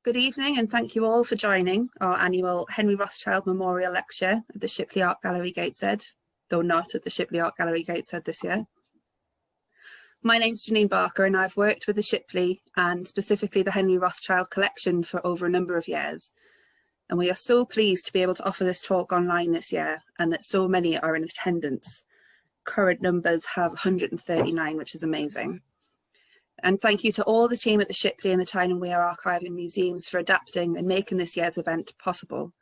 Good evening and thank you all for joining our annual Henry Rothschild Memorial Lecture at the Shipley Art Gallery, Gateshead, though not at the Shipley Art Gallery, Gateshead this year. My name's Janine Barker and I've worked with the Shipley and specifically the Henry Rothschild collection for over a number of years. And we are so pleased to be able to offer this talk online this year and that so many are in attendance. Current numbers have 139, which is amazing. And thank you to all the team at the Shipley and the Tyne and Wear Archive and Museums for adapting and making this year's event possible,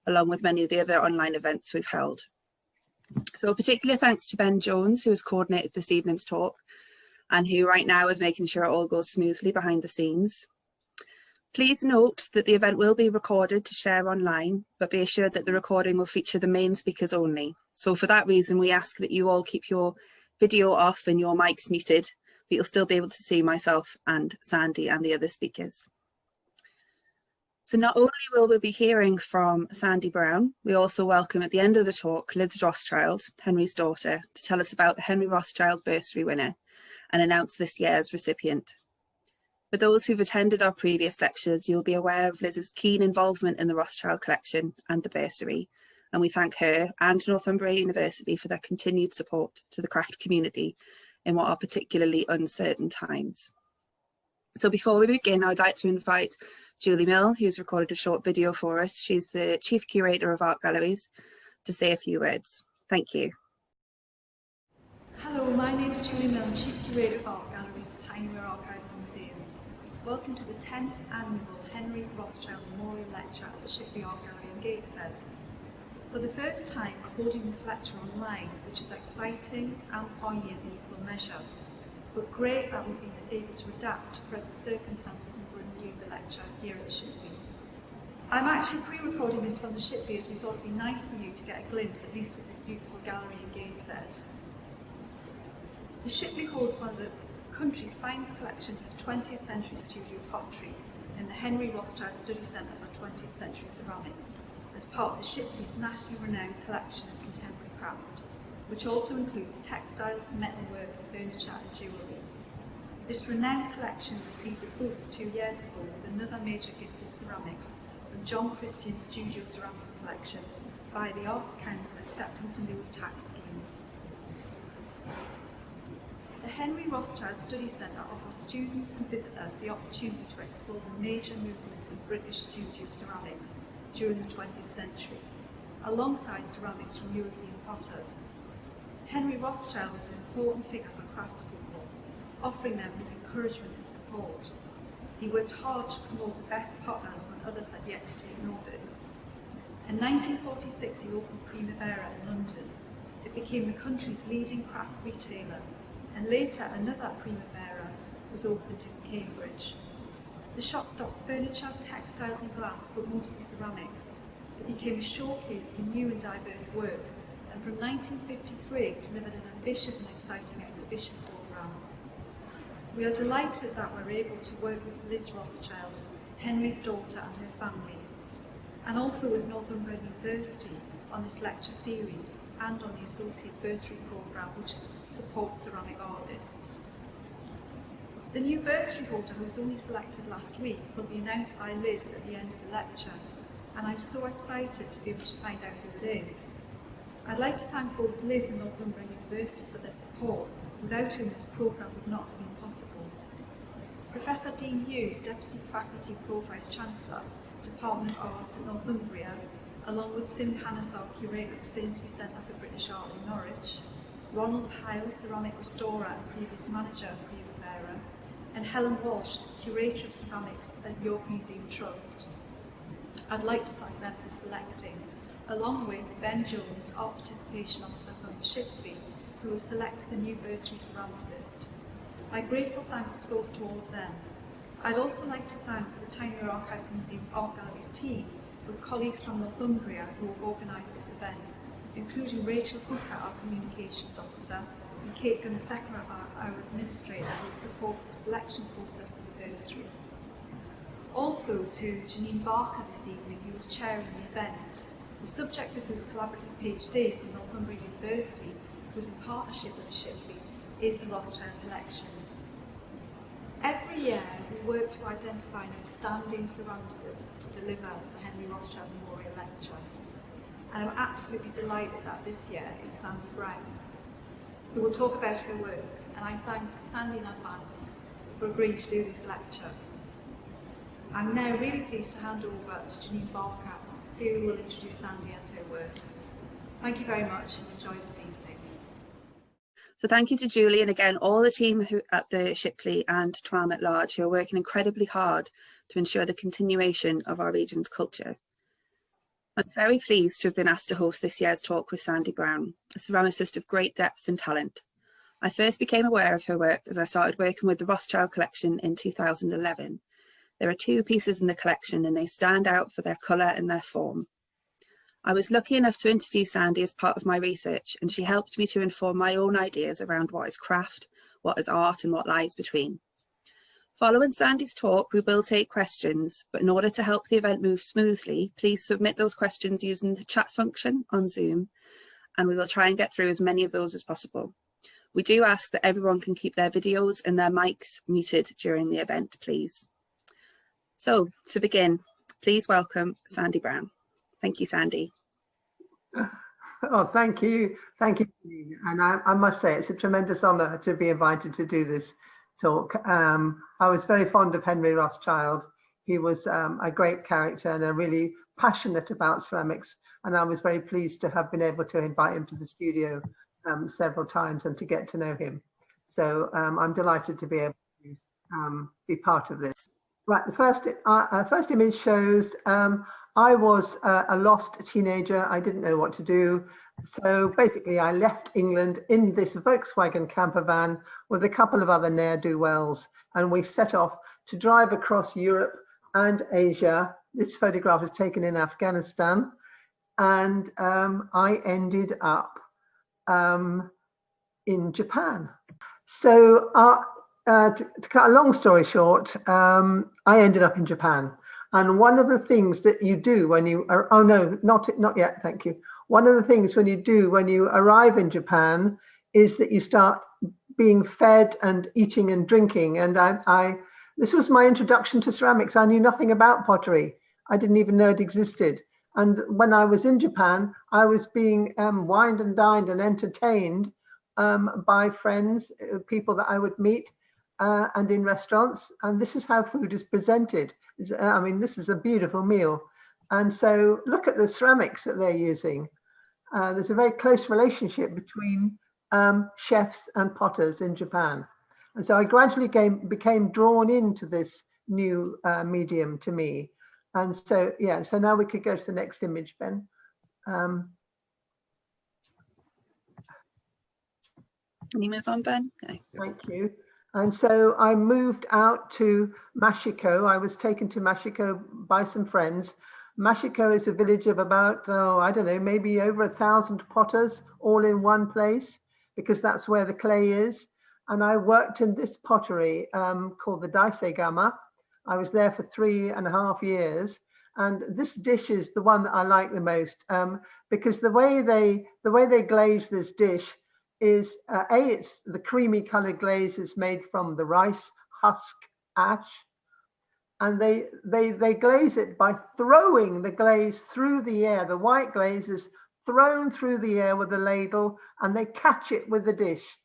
along with many of the other online events we've held. So a particular thanks to Ben Jones, who has coordinated this evening's talk and who right now is making sure it all goes smoothly behind the scenes. Please note that the event will be recorded to share online, but be assured that the recording will feature the main speakers only. So for that reason, we ask that you all keep your video off and your mics muted, but you'll still be able to see myself and Sandy and the other speakers. So not only will we be hearing from Sandy Brown, we also welcome at the end of the talk Liz Rothschild, Henry's daughter, to tell us about the Henry Rothschild Bursary winner and announce this year's recipient. For those who've attended our previous lectures, you'll be aware of Liz's keen involvement in the Rothschild collection and the bursary, and we thank her and Northumbria University for their continued support to the craft community in what are particularly uncertain times. So before we begin, I'd like to invite Julie Mill, who's recorded a short video for us. She's the Chief Curator of Art Galleries, to say a few words. Thank you. Hello, my name is Julie Mill, Chief Curator of Art Galleries, Tyne and Wear Archives and Museums. Welcome to the 10th Annual Henry Rothschild Memorial Lecture at the Shipley Art Gallery in Gateshead. For the first time, we're holding this lecture online, which is exciting and poignant in equal measure, but great that we've been able to adapt to present circumstances and bring you the lecture here at the Shipley. I'm actually pre-recording this from the Shipley as we thought it'd be nice for you to get a glimpse at least of this beautiful gallery in Gateshead. The Shipley holds one of the country's finest collections of 20th century studio pottery in the Henry Rothschild Study Centre for 20th Century Ceramics, as part of the Shipley's nationally renowned collection of contemporary craft, which also includes textiles, metalwork, furniture and jewellery. This renowned collection received a boost 2 years ago with another major gift of ceramics from John Christian's Studio Ceramics collection via the Arts Council Acceptance in lieu of Tax scheme. The Henry Rothschild Study Centre offers students and visitors the opportunity to explore the major movements in British studio ceramics during the 20th century, alongside ceramics from European potters. Henry Rothschild was an important figure for craftspeople, offering them his encouragement and support. He worked hard to promote the best potters when others had yet to take notice. In 1946 he opened Primavera in London. It became the country's leading craft retailer, and later another Primavera was opened in Cambridge. The shop stocked furniture, textiles and glass, but mostly ceramics. It became a showcase for new and diverse work, and from 1953 it delivered an ambitious and exciting exhibition programme. We are delighted that we're able to work with Liz Rothschild, Henry's daughter and her family, and also with Northumbria University on this lecture series and on the Associate Bursary programme, which supports ceramic artists. The new bursary holder, who was only selected last week, will be announced by Liz at the end of the lecture, and I'm so excited to be able to find out who it is. I'd like to thank both Liz and Northumbria University for their support, without whom this programme would not have been possible. Professor Dean Hughes, Deputy Faculty Pro-Vice-Chancellor, Department of Arts at Northumbria, along with Sim Hanasar, Curator of Sainsbury Centre for British Art in Norwich, Ronald Pyle, Ceramic Restorer and previous manager of Primavera, and Helen Walsh, Curator of Ceramics at York Museum Trust. I'd like to thank them for selecting, along with Ben Jones, Art Participation Officer from the Shipley, who will select the new bursary ceramicist. My grateful thanks goes to all of them. I'd also like to thank the Tyne and Wear Archives and Museums Art Galleries team, with colleagues from Northumbria who have organised this event, including Rachel Hooker, our Communications Officer, and Kate Gunnasekara, our Administrator, who will support the selection process of the bursary. Also to Janine Barker this evening, who was chairing the event, the subject of whose collaborative PhD from Northumbria University was in partnership with the Shipley, is the Rothschild collection. Every year we have worked to identify an outstanding ceramicist to deliver the Henry Rothschild Memorial Lecture. And I'm absolutely delighted that this year it's Sandy Brown, who will talk about her work, and I thank Sandy in advance for agreeing to do this lecture. I'm now really pleased to hand over to Janine Barker, who will introduce Sandy and her work. Thank you very much and enjoy this evening. So thank you to Julie and again all the team at the Shipley and Twelm at large who are working incredibly hard to ensure the continuation of our region's culture. I'm very pleased to have been asked to host this year's talk with Sandy Brown, a ceramicist of great depth and talent. I first became aware of her work as I started working with the Rothschild collection in 2011. There are 2 pieces in the collection and they stand out for their colour and their form. I was lucky enough to interview Sandy as part of my research, and she helped me to inform my own ideas around what is craft, what is art, and what lies between. Following Sandy's talk, we will take questions, but in order to help the event move smoothly, please submit those questions using the chat function on Zoom, and we will try and get through as many of those as possible. We do ask that everyone can keep their videos and their mics muted during the event, please. So, to begin, please welcome Sandy Brown. Thank you, Sandy. Oh, thank you. Thank you. And I must say, it's a tremendous honour to be invited to do this talk. I was very fond of Henry Rothschild. He was a great character and a really passionate about ceramics. And I was very pleased to have been able to invite him to the studio several times and to get to know him. So I'm delighted to be able to be part of this. Right, the first image shows I was a lost teenager. I didn't know what to do. So basically I left England in this Volkswagen camper van with a couple of other ne'er-do-wells, and we set off to drive across Europe and Asia. This photograph is taken in Afghanistan, and I ended up in Japan. So to cut a long story short, I ended up in Japan. And one of the things that you do when you are, oh no, not yet, thank you. One of the things when you arrive in Japan is that you start being fed and eating and drinking. And this was my introduction to ceramics. I knew nothing about pottery. I didn't even know it existed. And when I was in Japan, I was being wined and dined and entertained by friends, people that I would meet. And in restaurants, and this is how food is presented. I mean, this is a beautiful meal. And so look at the ceramics that they're using. There's a very close relationship between chefs and potters in Japan. And so I gradually became drawn into this new medium to me. And so, yeah, so now we could go to the next image, Ben. Can you move on, Ben? Okay. Thank you. And so I moved out to Mashiko. I was taken to Mashiko by some friends. Mashiko is a village of about, I don't know, maybe over 1,000 potters all in one place, because that's where the clay is. And I worked in this pottery called the Daisegama. I was there for 3.5 years. And this dish is the one that I like the most because the way they glaze this dish is it's the creamy colored glaze is made from the rice husk ash, and they glaze it by throwing the glaze through the air. The white glaze is thrown through the air with a ladle, and they catch it with the dish,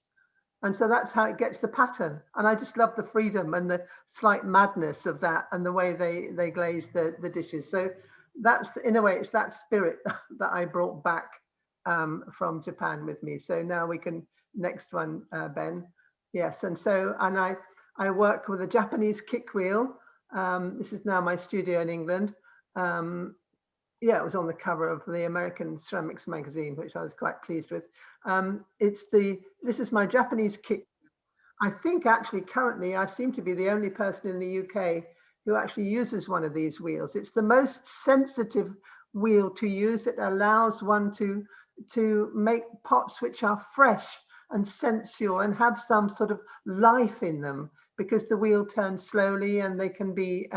and so that's how it gets the pattern. And I just love the freedom and the slight madness of that, and the way they glaze the dishes. So that's, in a way, it's that spirit that I brought back from Japan with me. So now we can, next one, Ben. Yes, and so, and I work with a Japanese kick wheel. This is now my studio in England. Yeah, it was on the cover of the American Ceramics magazine, which I was quite pleased with. This is my Japanese kick. I think actually currently I seem to be the only person in the UK who actually uses one of these wheels. It's the most sensitive wheel to use. It allows one to make pots which are fresh and sensual and have some sort of life in them, because the wheel turns slowly and they can be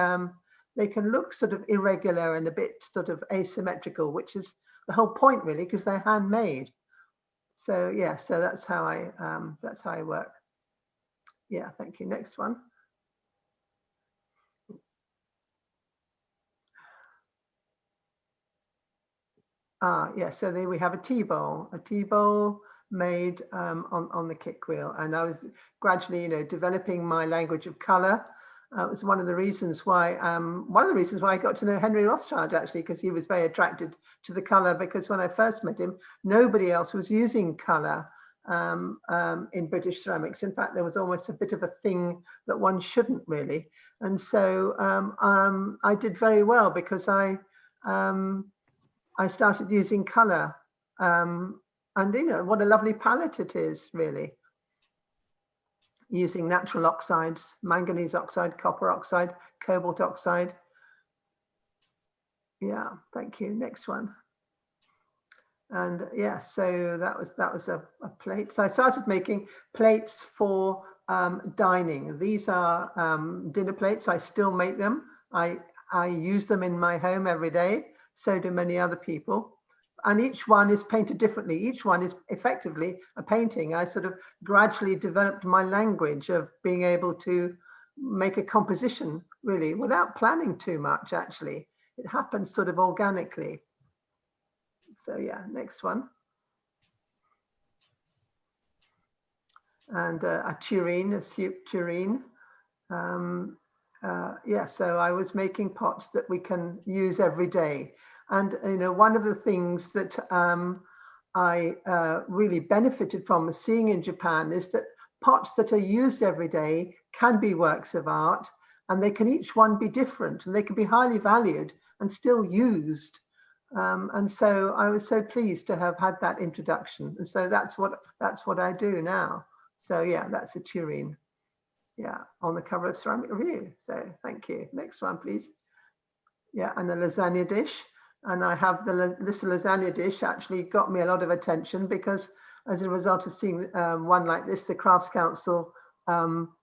they can look sort of irregular and a bit sort of asymmetrical, which is the whole point really, because they're handmade. So yeah, so that's how I work. Yeah, thank you. Next one. Yeah, so there we have a tea bowl made on the kick wheel. And I was gradually, developing my language of color. It was one of the reasons why I got to know Henry Rothschild, actually, because he was very attracted to the color, because when I first met him, nobody else was using color in British ceramics. In fact, there was almost a bit of a thing that one shouldn't really. And so I did very well, because I started using color, and what a lovely palette it is, really. Using natural oxides, manganese oxide, copper oxide, cobalt oxide. Yeah, thank you. Next one. And yeah, so that was a plate. So I started making plates for dining. These are dinner plates. I still make them. I use them in my home every day. So do many other people. And each one is painted differently. Each one is effectively a painting. I sort of gradually developed my language of being able to make a composition, really, without planning too much, actually. It happens sort of organically. So yeah, next one. And a tureen, a soup tureen. Yeah, so I was making pots that we can use every day. And one of the things that I really benefited from seeing in Japan is that pots that are used every day can be works of art, and they can each one be different, and they can be highly valued and still used. And so I was so pleased to have had that introduction. And so that's what I do now. So yeah, that's a tureen. Yeah, on the cover of Ceramic Review. So thank you. Next one, please. Yeah, and a lasagna dish. And I have this lasagna dish actually got me a lot of attention, because as a result of seeing one like this, the Crafts Council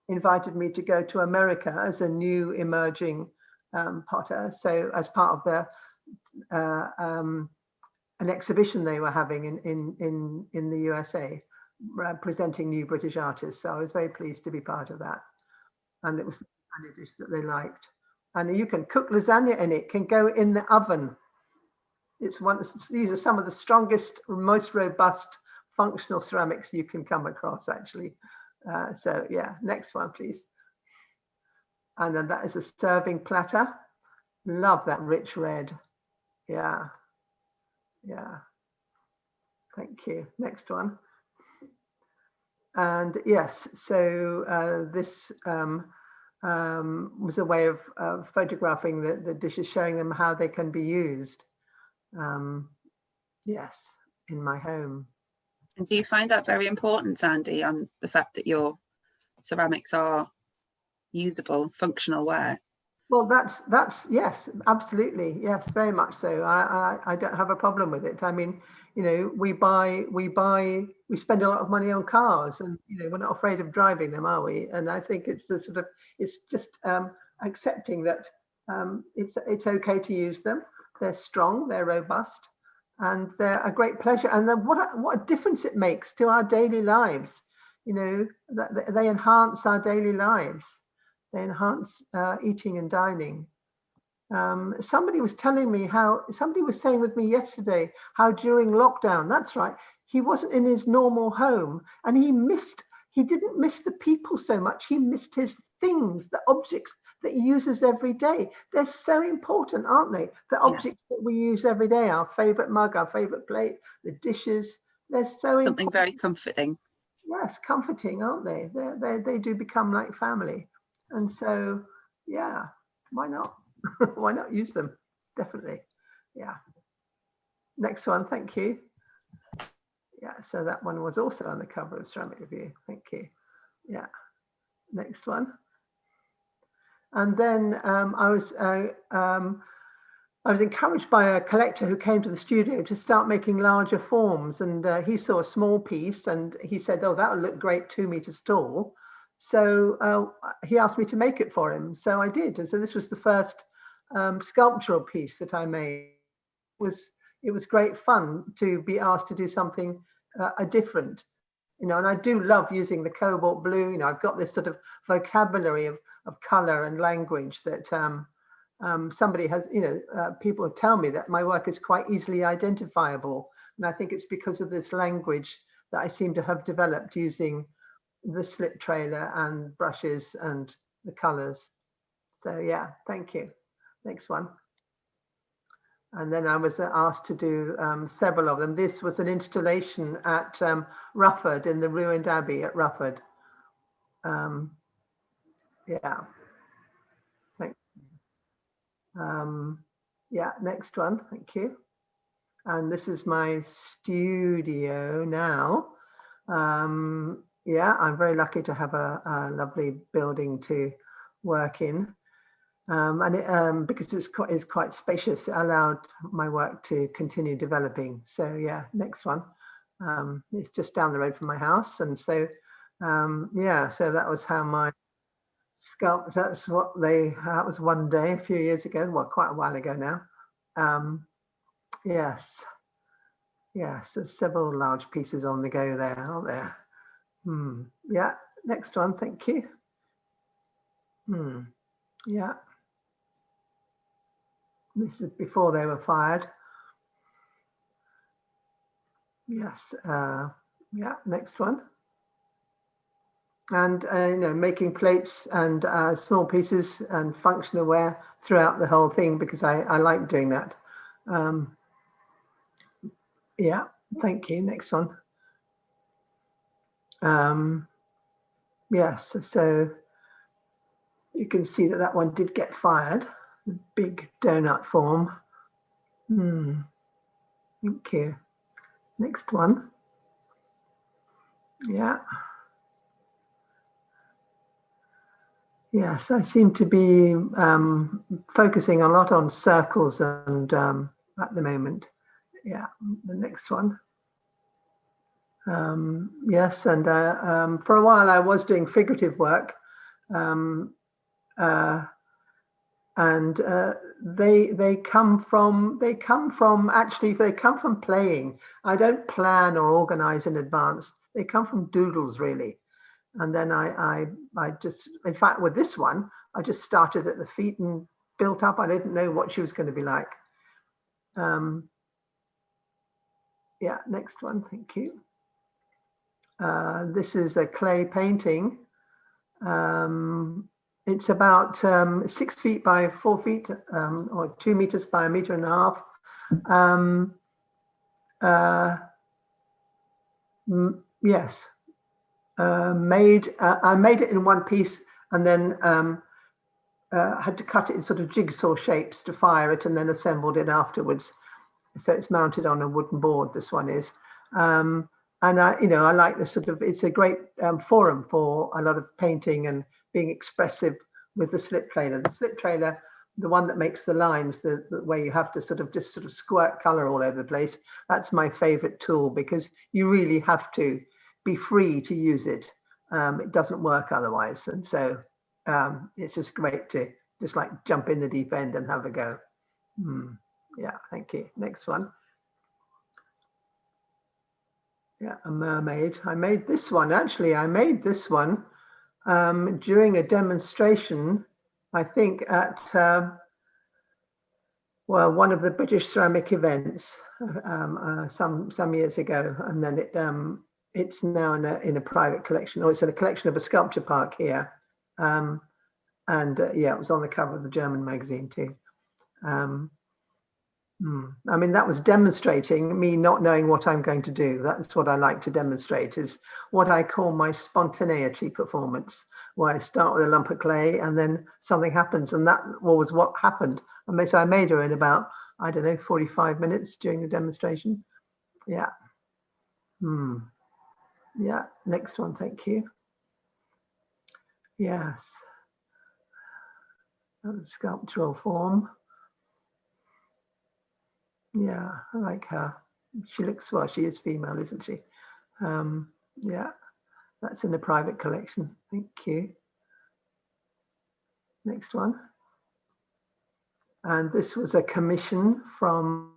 invited me to go to America as a new emerging potter. So as part of the an exhibition they were having in the USA, presenting new British artists. So I was very pleased to be part of that. And it was the lasagna dish that they liked. And you can cook lasagna in it, can go in the oven. These are some of the strongest, most robust functional ceramics you can come across, actually. So yeah, next one, please. And then that is a serving platter. Love that rich red. Yeah, yeah. Thank you. Next one. And yes, so this was a way of photographing the dishes, showing them how they can be used. Yes, in my home. And do you find that very important, Sandy, on the fact that your ceramics are usable, functional ware? Well, that's yes, absolutely, yes, very much so. I don't have a problem with it. I mean, we spend a lot of money on cars, and we're not afraid of driving them, are we? And I think it's just accepting that it's okay to use them. They're strong, they're robust, and they're a great pleasure. And then what a difference it makes to our daily lives. That they enhance our daily lives. They enhance eating and dining. Somebody was saying with me yesterday how during lockdown, that's right, he wasn't in his normal home, and he didn't miss the people so much, he missed his things, the objects that he uses every day. They're so important, aren't they? The objects that we use every day, our favorite mug, our favorite plate, the dishes, they're so important. Something very comforting. Yes, comforting, aren't they? They do become like family. And so, yeah, why not? Why not use them? Definitely. Yeah. Next one, thank you. Yeah, so that one was also on the cover of Ceramic Review. Thank you. Yeah. Next one. And then I was encouraged by a collector who came to the studio to start making larger forms, and he saw a small piece and he said, "Oh, that would look great 2 meters tall." So he asked me to make it for him. So I did. And so this was the first sculptural piece that I made. It was great fun to be asked to do something different, and I do love using the cobalt blue. I've got this sort of vocabulary of color and language that somebody has, people tell me that my work is quite easily identifiable. And I think it's because of this language that I seem to have developed using the slip trailer and brushes and the colors. So yeah, thank you. Next one. And then I was asked to do several of them. This was an installation at Rufford, in the ruined abbey at Rufford. Yeah. Yeah, next one, thank you. And this is my studio now. Yeah, I'm very lucky to have a lovely building to work in. And because it's quite spacious, it allowed my work to continue developing. So yeah, next one. It's just down the road from my house. And so, yeah, so that was how my sculpt, that was one day a few years ago, well, quite a while ago now. Yes, there's several large pieces on the go there, aren't there? Yeah, next one, thank you. Yeah, this is before they were fired. Yes, yeah, next one. And making plates and small pieces and functional wear throughout the whole thing, because I like doing that. Yeah, thank you. Next one. Yes, so you can see that one did get fired. The big donut form. Thank you. Next one. Yeah. Yes, I seem to be focusing a lot on circles and at the moment. Yeah, the next one. Yes, and for a while I was doing figurative work, and they come from playing. I don't plan or organize in advance. They come from doodles, really. And then I just, in fact, with this one, I just started at the feet and built up. I didn't know what she was going to be like. Yeah, next one, thank you. This is a clay painting. It's about 6 feet by 4 feet, or 2 meters by 1.5 meters. Yes, I made it in one piece, and then had to cut it in sort of jigsaw shapes to fire it, and then assembled it afterwards. So it's mounted on a wooden board. This one is. And I like this sort of, it's a great forum for a lot of painting and being expressive with the slip trailer. The slip trailer, the one that makes the lines, the way you have to sort of squirt color all over the place. That's my favorite tool, because you really have to be free to use it. It doesn't work otherwise. And so it's just great to just like jump in the deep end and have a go. Yeah, thank you. Next one. Yeah, a mermaid. I made this one, actually. I made this one during a demonstration, I think at well, one of the British ceramic events some years ago, and then it's now in a private collection, or it's in a collection of a sculpture park here. And yeah, it was on the cover of the German magazine too. I mean, that was demonstrating me not knowing what I'm going to do. That's what I like to demonstrate, is what I call my spontaneity performance, where I start with a lump of clay and then something happens, and that was what happened. So I made her in about, I don't know, 45 minutes during the demonstration. Yeah. Yeah, next one, thank you. Yes. Sculptural form. Yeah, I like her. She looks, well, she is female, isn't she? Yeah, that's in the private collection. Thank you. Next one. And this was a commission from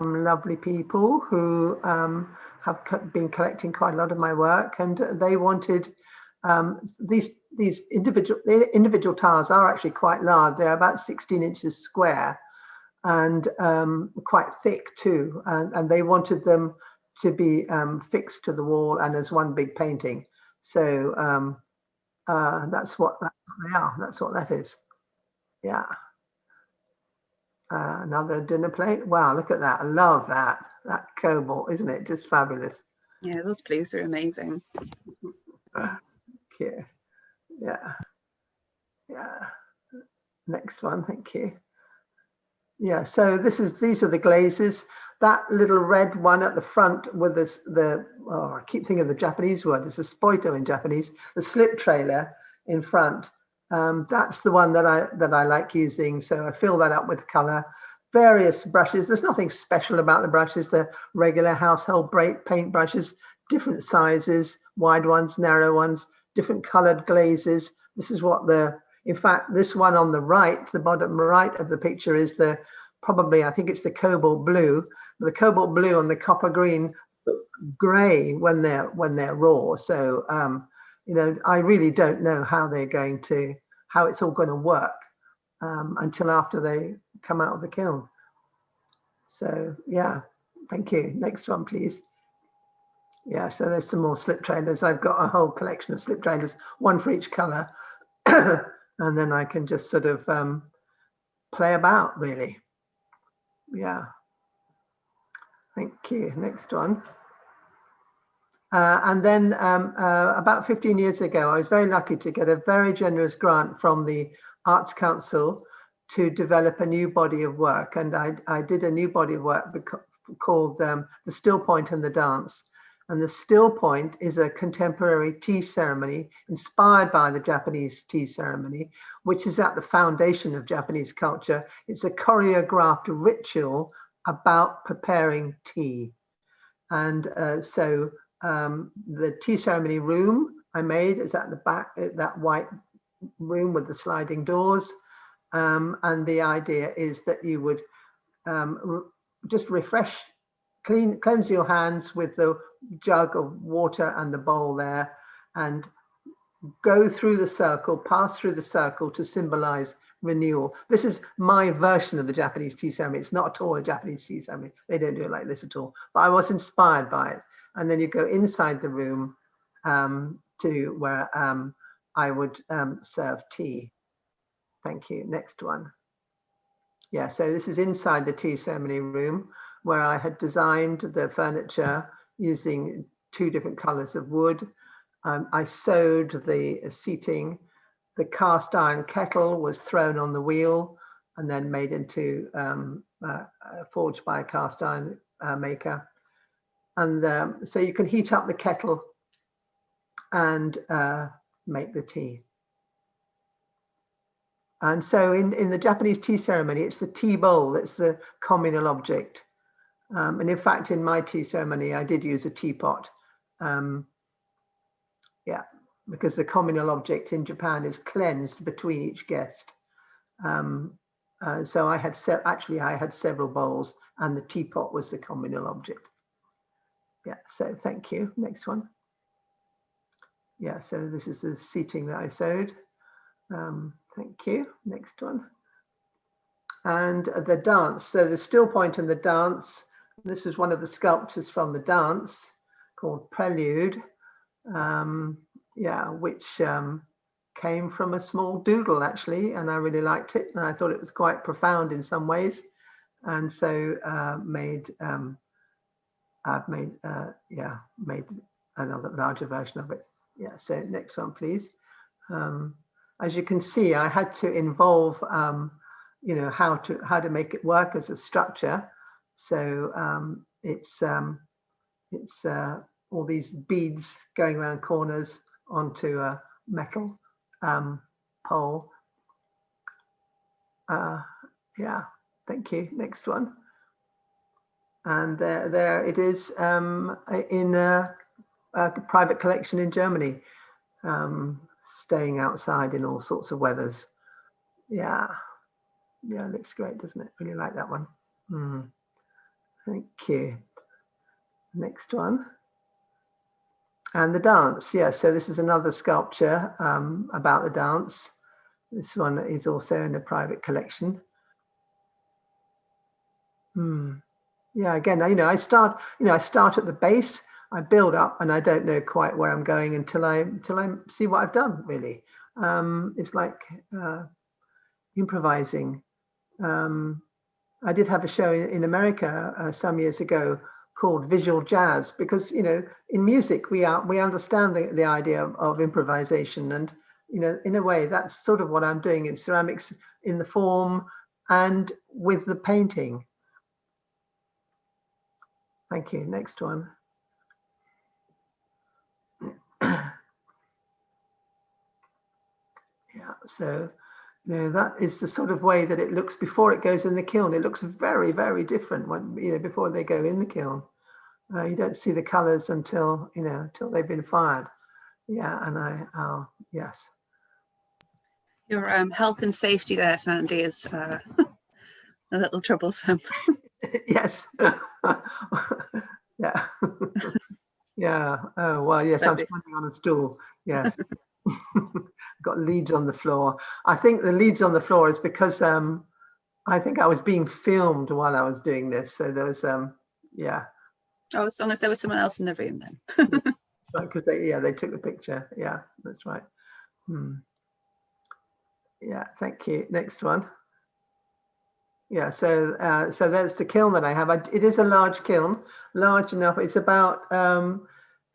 lovely people who have been collecting quite a lot of my work, and they wanted these individual tiles are actually quite large. They're about 16 inches square and quite thick too. And they wanted them to be fixed to the wall and as one big painting. So that's what they are. That's what that is. Yeah. Another dinner plate. Wow, look at that. I love that. That cobalt, isn't it? Just fabulous. Yeah, those blues are amazing. Okay. Yeah. Yeah. Next one, thank you. Yeah, so these are the glazes. That little red one at the front with this, I keep thinking of the Japanese word, it's a spoito in Japanese, the slip trailer in front. That's the one that I like using. So I fill that up with color. Various brushes. There's nothing special about the brushes. They're regular household paint brushes, different sizes, wide ones, narrow ones, different colored glazes. This is what in fact, this one on the right, the bottom right of the picture is probably, I think it's the cobalt blue. The cobalt blue and the copper green gray when they're raw. So, you know, I really don't know how it's all going to work until after they come out of the kiln. So, yeah, thank you. Next one, please. Yeah, so there's some more slip trailers. I've got a whole collection of slip trailers, one for each color. And then I can just sort of play about, really. Yeah. Thank you. Next one. And then about 15 years ago, I was very lucky to get a very generous grant from the Arts Council to develop a new body of work. And I did a new body of work called The Still Point and the Dance. And the Still Point is a contemporary tea ceremony inspired by the Japanese tea ceremony, which is at the foundation of Japanese culture. It's a choreographed ritual about preparing tea. And so the tea ceremony room I made is at the back, that white room with the sliding doors. And the idea is that you would just cleanse your hands with the jug of water and the bowl there, and go through the circle, pass through the circle to symbolize renewal. This is my version of the Japanese tea ceremony. It's not at all a Japanese tea ceremony. They don't do it like this at all. But I was inspired by it. And then you go inside the room to where I would serve tea. Thank you. Next one. Yeah, so this is inside the tea ceremony room where I had designed the furniture using 2 different colors of wood. I sewed the seating. The cast iron kettle was thrown on the wheel and then made into forged by a cast iron maker. And so you can heat up the kettle and make the tea. And so in the Japanese tea ceremony, it's the tea bowl that's the communal object. And in fact, in my tea ceremony, I did use a teapot. Yeah, because the communal object in Japan is cleansed between each guest. So I had several bowls, and the teapot was the communal object. Yeah, so thank you. Next one. Yeah, so this is the seating that I sewed. Thank you. Next one. And the dance. So the still point and the dance. This is one of the sculptures from the dance called Prelude. Yeah, which came from a small doodle actually, and I really liked it, and I thought it was quite profound in some ways, and so I've made another larger version of it. Yeah, so next one, please. As you can see, I had to involve, you know, how to make it work as a structure. So it's all these beads going around corners onto a metal pole. Yeah, thank you. Next one. And there it is in a private collection in Germany, staying outside in all sorts of weathers. Yeah, yeah, looks great, doesn't it? Really like that one. Thank you. Next one. And the dance, yeah, so this is another sculpture about the dance. This one is also in a private collection. Yeah, again, I start at the base, I build up, and I don't know quite where I'm going until I see what I've done, really. It's like improvising. I did have a show in America some years ago called Visual Jazz, because in music we understand the idea of improvisation, and in a way that's sort of what I'm doing in ceramics, in the form and with the painting. Thank you. Next one. Yeah, so that is the sort of way that it looks before it goes in the kiln. It looks very, very different when before they go in the kiln. You don't see the colors until they've been fired. Yeah, and yes. Your health and safety there, Sandy, is a little troublesome. Yes. Yeah. Yeah. Oh well, yes. I'm standing on a stool. Yes. Got leads on the floor. I think the leads on the floor is because I think I was being filmed while I was doing this, so there was yeah. Oh, as long as there was someone else in the room then. Because they took the picture. Yeah, that's right. Yeah, thank you. Next one. Yeah, so that's the kiln that I have. It is a large kiln, large enough. It's about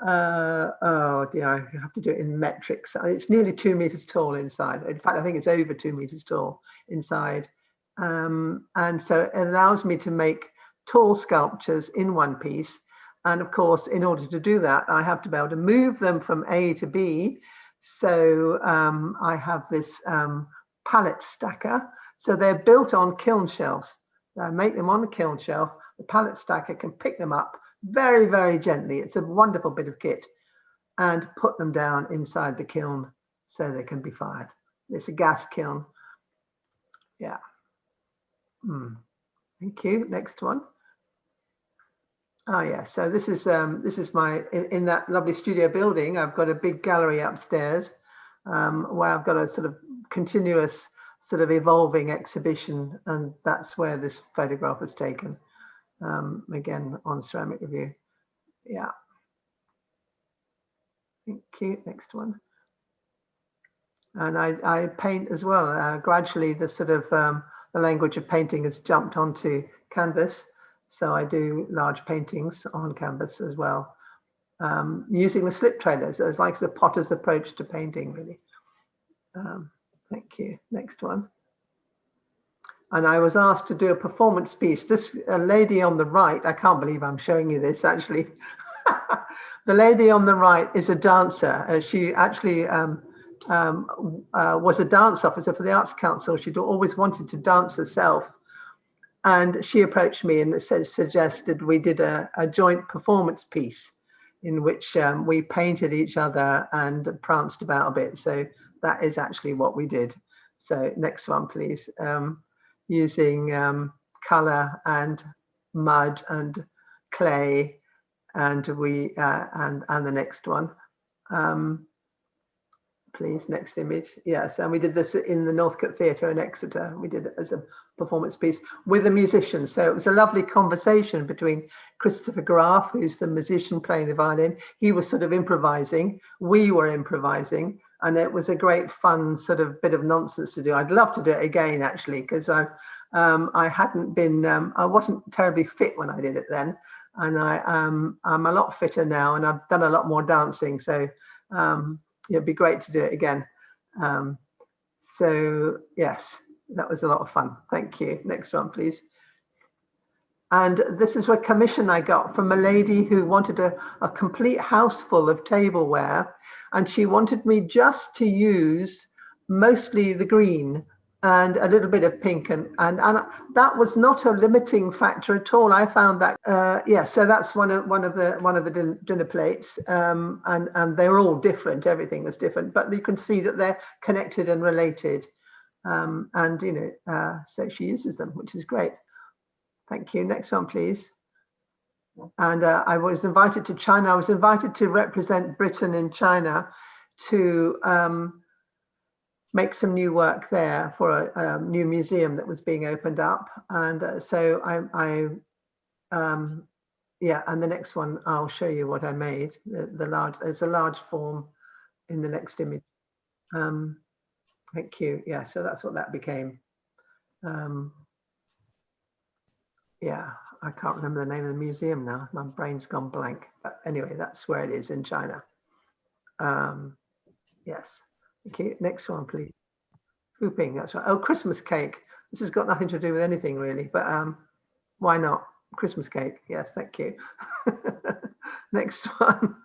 oh dear, I have to do it in metrics. It's nearly 2 meters tall inside. In fact, I think it's over 2 meters tall inside. And so it allows me to make tall sculptures in one piece. And of course, in order to do that, I have to be able to move them from A to B. So I have this pallet stacker. So they're built on kiln shelves. I make them on a kiln shelf. The pallet stacker can pick them up very, very gently. It's a wonderful bit of kit, and put them down inside the kiln so they can be fired. It's a gas kiln. Yeah. Thank you. Next one. Oh yeah. So this is my in that lovely studio building. I've got a big gallery upstairs where I've got a sort of continuous sort of evolving exhibition, and that's where this photograph was taken. Again on ceramic review. Yeah. Thank you. Next one. And I paint as well. Gradually, the sort of the language of painting has jumped onto canvas, so I do large paintings on canvas as well, using the slip trailers as like the potter's approach to painting, really. Thank you. Next one. And I was asked to do a performance piece. This lady on the right, I can't believe I'm showing you this actually. The lady on the right is a dancer. She actually was a dance officer for the Arts Council. She'd always wanted to dance herself. And she approached me and suggested we did a joint performance piece in which we painted each other and pranced about a bit. So that is actually what we did. So next one, please. Using color and mud and clay, and we and the next one, please. Next image. Yes, and we did this in the Northcote Theatre in Exeter. We did it as a performance piece with a musician. So it was a lovely conversation between Christopher Graff, who's the musician playing the violin. He was sort of improvising. We were improvising. And it was a great fun sort of bit of nonsense to do. I'd love to do it again, actually, because I hadn't been, I wasn't terribly fit when I did it then. And I'm a lot fitter now, and I've done a lot more dancing. So it'd be great to do it again. So yes, that was a lot of fun. Thank you. Next one, please. And this is a commission I got from a lady who wanted a complete house full of tableware. And she wanted me just to use mostly the green and a little bit of pink. And that was not a limiting factor at all. I found that, yeah, so that's one of the dinner plates. And they're all different. Everything is different. But you can see that they're connected and related. And, you know, so she uses them, which is great. Thank you. Next one, please. And I was invited to China. I was invited to represent Britain in China to make some new work there for a new museum that was being opened up. And so yeah, and the next one, I'll show you what I made. There's a large form in the next image. Thank you. Yeah, so that's what that became. Yeah, I can't remember the name of the museum now. My brain's gone blank. But anyway, that's where it is in China. Yes. Okay, next one, please. Hooping, that's right. Oh, Christmas cake. This has got nothing to do with anything really, but why not? Christmas cake. Yes, thank you. Next one.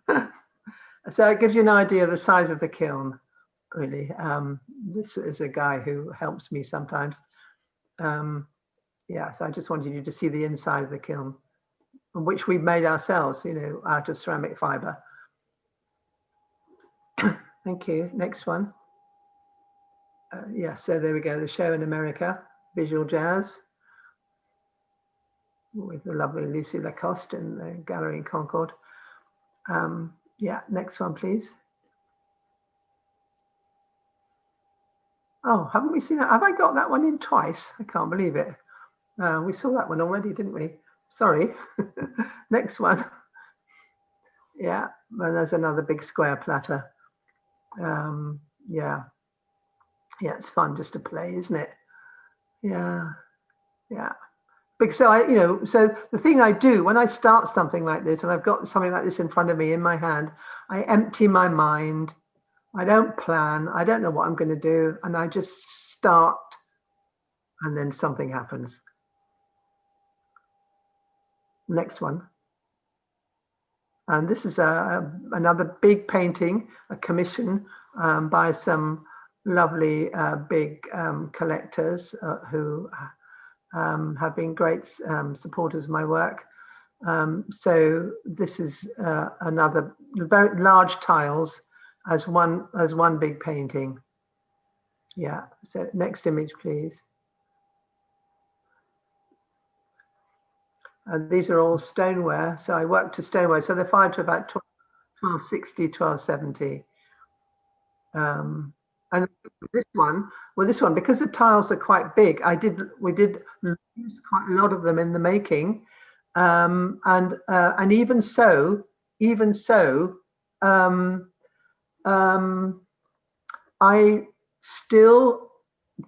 So it gives you an idea of the size of the kiln, really. This is a guy who helps me sometimes. Yeah, so I just wanted you to see the inside of the kiln, which we made ourselves, you know, out of ceramic fiber. Thank you. Next one. Yeah, so there we go. The show in America, visual jazz, with the lovely Lucy Lacoste in the gallery in Concord. Yeah, next one, please. Oh, haven't we seen that? Have I got that one in twice? I can't believe it. We saw that one already, didn't we? Sorry. Next one. Yeah, and there's another big square platter. Yeah. Yeah, it's fun just to play, isn't it? Yeah. Yeah. Because so the thing I do when I start something like this, and I've got something like this in front of me in my hand, I empty my mind. I don't plan. I don't know what I'm going to do. And I just start, and then something happens. Next one. And this is another big painting, a commission by some lovely big collectors who have been great supporters of my work. So this is another very large tiles as one big painting. Yeah, so next image, please. These are all stoneware. So I work to stoneware. So they're fired to about 1260, 1270. And this one, because the tiles are quite big, we did use quite a lot of them in the making. And even so, I still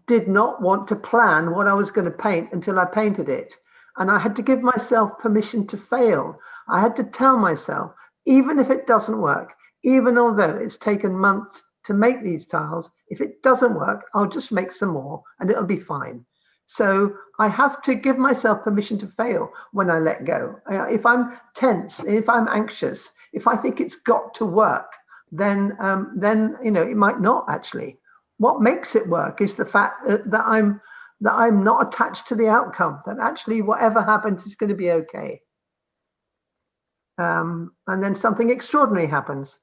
did not want to plan what I was going to paint until I painted it. And I had to give myself permission to fail. I had to tell myself, even if it doesn't work, even although it's taken months to make these tiles, if it doesn't work, I'll just make some more and it'll be fine. So I have to give myself permission to fail when I let go. If I'm tense, if I'm anxious, if I think it's got to work, then it might not actually. What makes it work is the fact that I'm not attached to the outcome, that actually whatever happens is going to be okay. And then something extraordinary happens.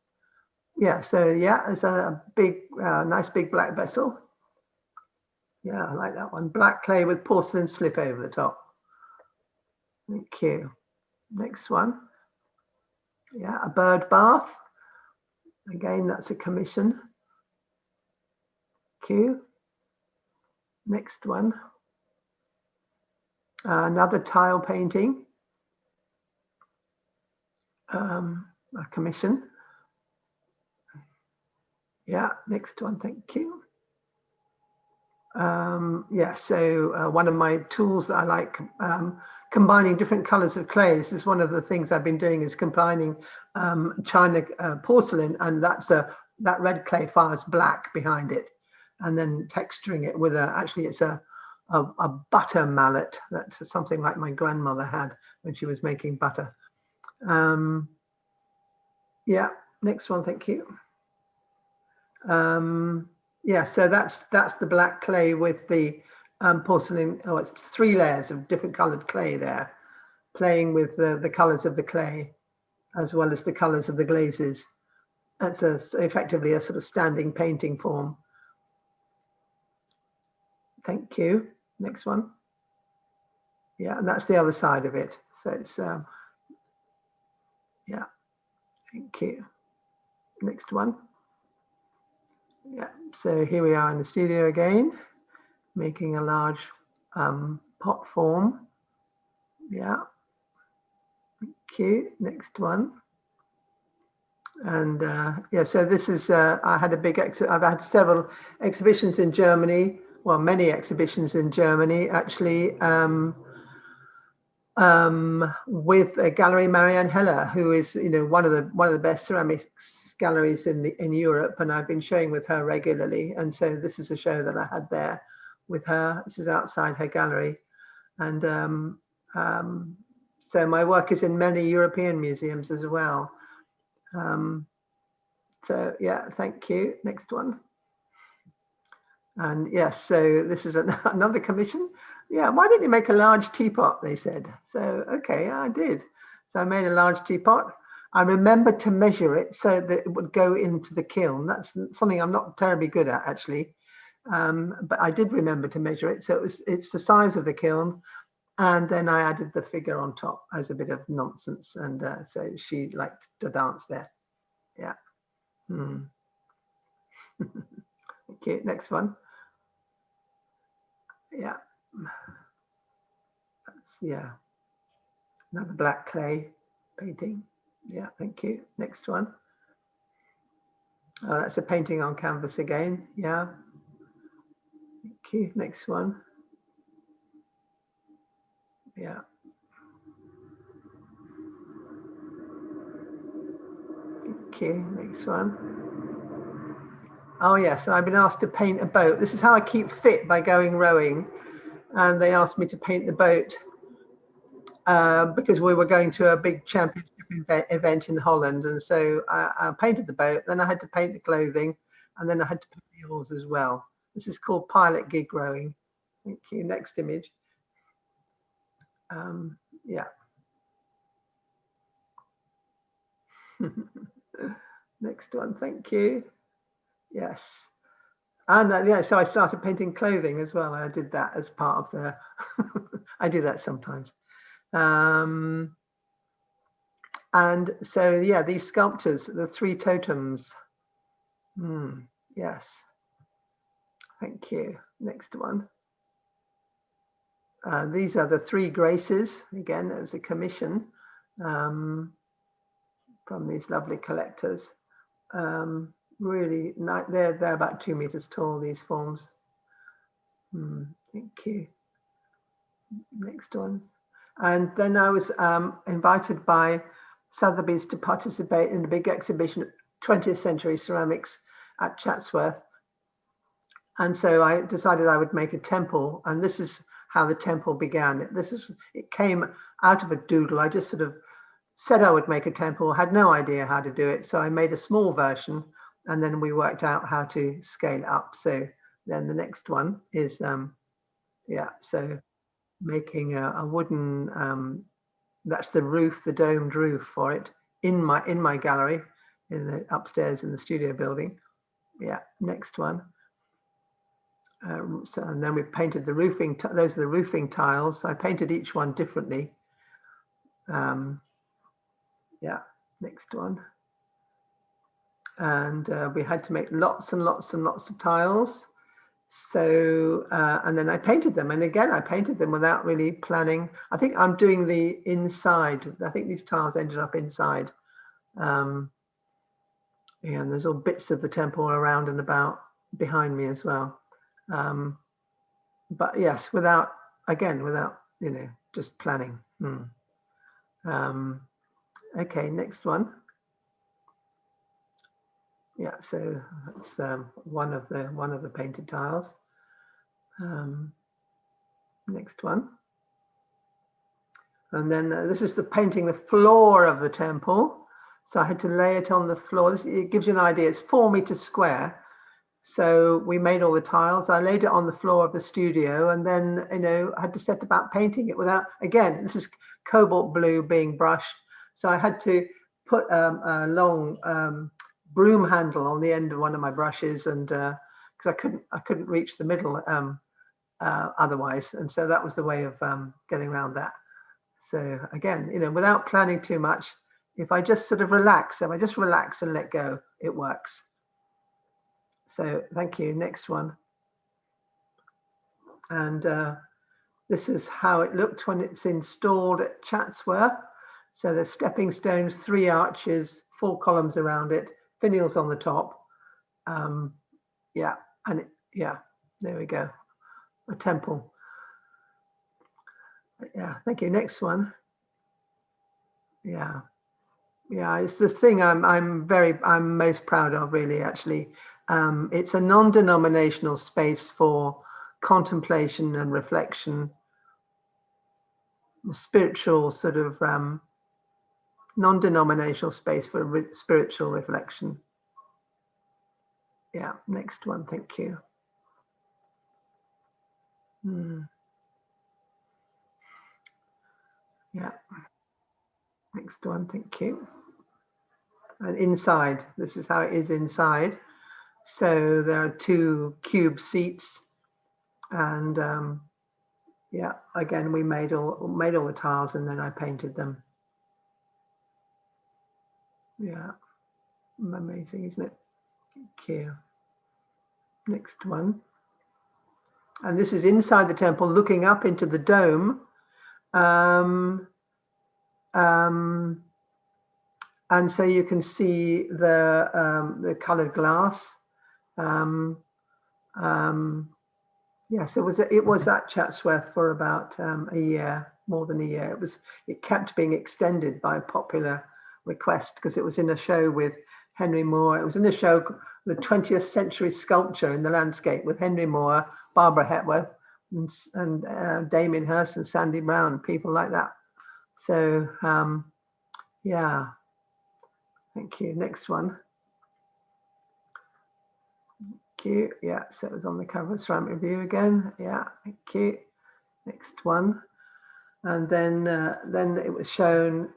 Yeah, so yeah, there's a big, nice big black vessel. Yeah, I like that one. Black clay with porcelain slip over the top. Thank you. Next one. Yeah, a bird bath. Again, that's a commission. Thank you. Next one. Another tile painting. A commission. Yeah, next one, thank you. Yeah, so one of my tools that I like, combining different colors of clays, is one of the things I've been doing, is combining China porcelain, and that red clay fires black behind it, and then texturing it with actually it's a butter mallet. That's something like my grandmother had when she was making butter. Yeah, next one, thank you. Yeah, so that's the black clay with the porcelain. Oh, it's 3 layers of different colored clay there, playing with the colors of the clay as well as the colors of the glazes. That's effectively a sort of standing painting form. Thank you. Next one. Yeah, and that's the other side of it. So it's Yeah, thank you. Next one. Yeah, so here we are in the studio again, making a large pot form. Yeah, thank you. Next one. And yeah, so this is, I had a big, I've had several exhibitions in Germany, well, many exhibitions in Germany, actually, with a gallery, Marianne Heller, who is, you know, one of the best ceramics galleries in Europe, and I've been showing with her regularly. And so this is a show that I had there with her. This is outside her gallery, and so my work is in many European museums as well. So yeah, thank you. Next one. And yes, so this is another commission. Yeah, why didn't you make a large teapot, they said. So, okay, I did. So I made a large teapot. I remembered to measure it so that it would go into the kiln. That's something I'm not terribly good at, actually. But I did remember to measure it. So it's the size of the kiln. And then I added the figure on top as a bit of nonsense. And so she liked to dance there. Yeah. Okay, next one. Yeah. Yeah, another black clay painting. Yeah, thank you. Next one. Oh, that's a painting on canvas again. Yeah. Thank you. Next one. Yeah. Thank you. Next one. Oh yes, and I've been asked to paint a boat. This is how I keep fit, by going rowing. And they asked me to paint the boat because we were going to a big championship event in Holland. And so I painted the boat, then I had to paint the clothing, and then I had to paint the oars as well. This is called pilot gig rowing. Thank you. Next image. Yeah. Next one. Thank you. Yes. And yeah, so I started painting clothing as well. I did that as part of the. I do that sometimes. And so yeah, these sculptures, the 3 totems. Yes. Thank you. Next one. These are the 3 graces. Again, it was a commission from these lovely collectors. Really nice. They're about 2 meters tall, these forms. Thank you. Next one. And then I was invited by Sotheby's to participate in a big exhibition, 20th century ceramics at Chatsworth. And so I decided I would make a temple, and this is how the temple began. It came out of a doodle. I just sort of said I would make a temple, had no idea how to do it. So I made a small version, and then we worked out how to scale it up. So then the next one is, yeah, so making a wooden, that's the roof, the domed roof for it in my gallery, in the upstairs in the studio building. Yeah, next one. So, and then we painted the roofing. Those are the roofing tiles. I painted each one differently. Yeah, next one. And we had to make lots and lots and lots of tiles. So, and then I painted them. And again, I painted them without really planning. I think I'm doing the inside. I think these tiles ended up inside. Yeah, and there's all bits of the temple around and about behind me as well. But yes, without, you know, just planning. Okay, next one. Yeah, so that's one of the painted tiles. Next one. And then this is the painting the floor of the temple. So I had to lay it on the floor. It gives you an idea. It's 4 meters square. So we made all the tiles. I laid it on the floor of the studio, and then, you know, I had to set about painting it without, again, this is cobalt blue being brushed. So I had to put a long broom handle on the end of one of my brushes, and because I couldn't reach the middle otherwise. And so that was the way of getting around that. So again, you know, without planning too much, if I just sort of relax, if I just relax and let go, it works. So thank you. Next one. And this is how it looked when it's installed at Chatsworth. So the stepping stones, 3 arches, 4 columns around it, finials on the top. Yeah, and yeah, there we go. A temple. Yeah, thank you. Next one. Yeah, yeah, it's the thing I'm most proud of, really, actually. It's a non-denominational space for contemplation and reflection, spiritual sort of non-denominational space for spiritual reflection. Yeah, next one, thank you. Yeah, next one, thank you. And inside, this is how it is inside. So there are 2 cube seats, and yeah, again, we made all the tiles, and then I painted them. Yeah, amazing, isn't it? Thank you. Next one. And this is inside the temple, looking up into the dome. And so you can see the colored glass. Yes, it was at Chatsworth for about a year, more than a year. It kept being extended by popular request, because it was in a show with Henry Moore. It was in a show, the 20th Century Sculpture in the Landscape, with Henry Moore, Barbara Hepworth, and Damien Hirst and Sandy Brown, people like that. So yeah, thank you. Next one. Thank you. Yeah, so it was on the cover of Ceramic Review again. Yeah, thank you. Next one. And then it was shown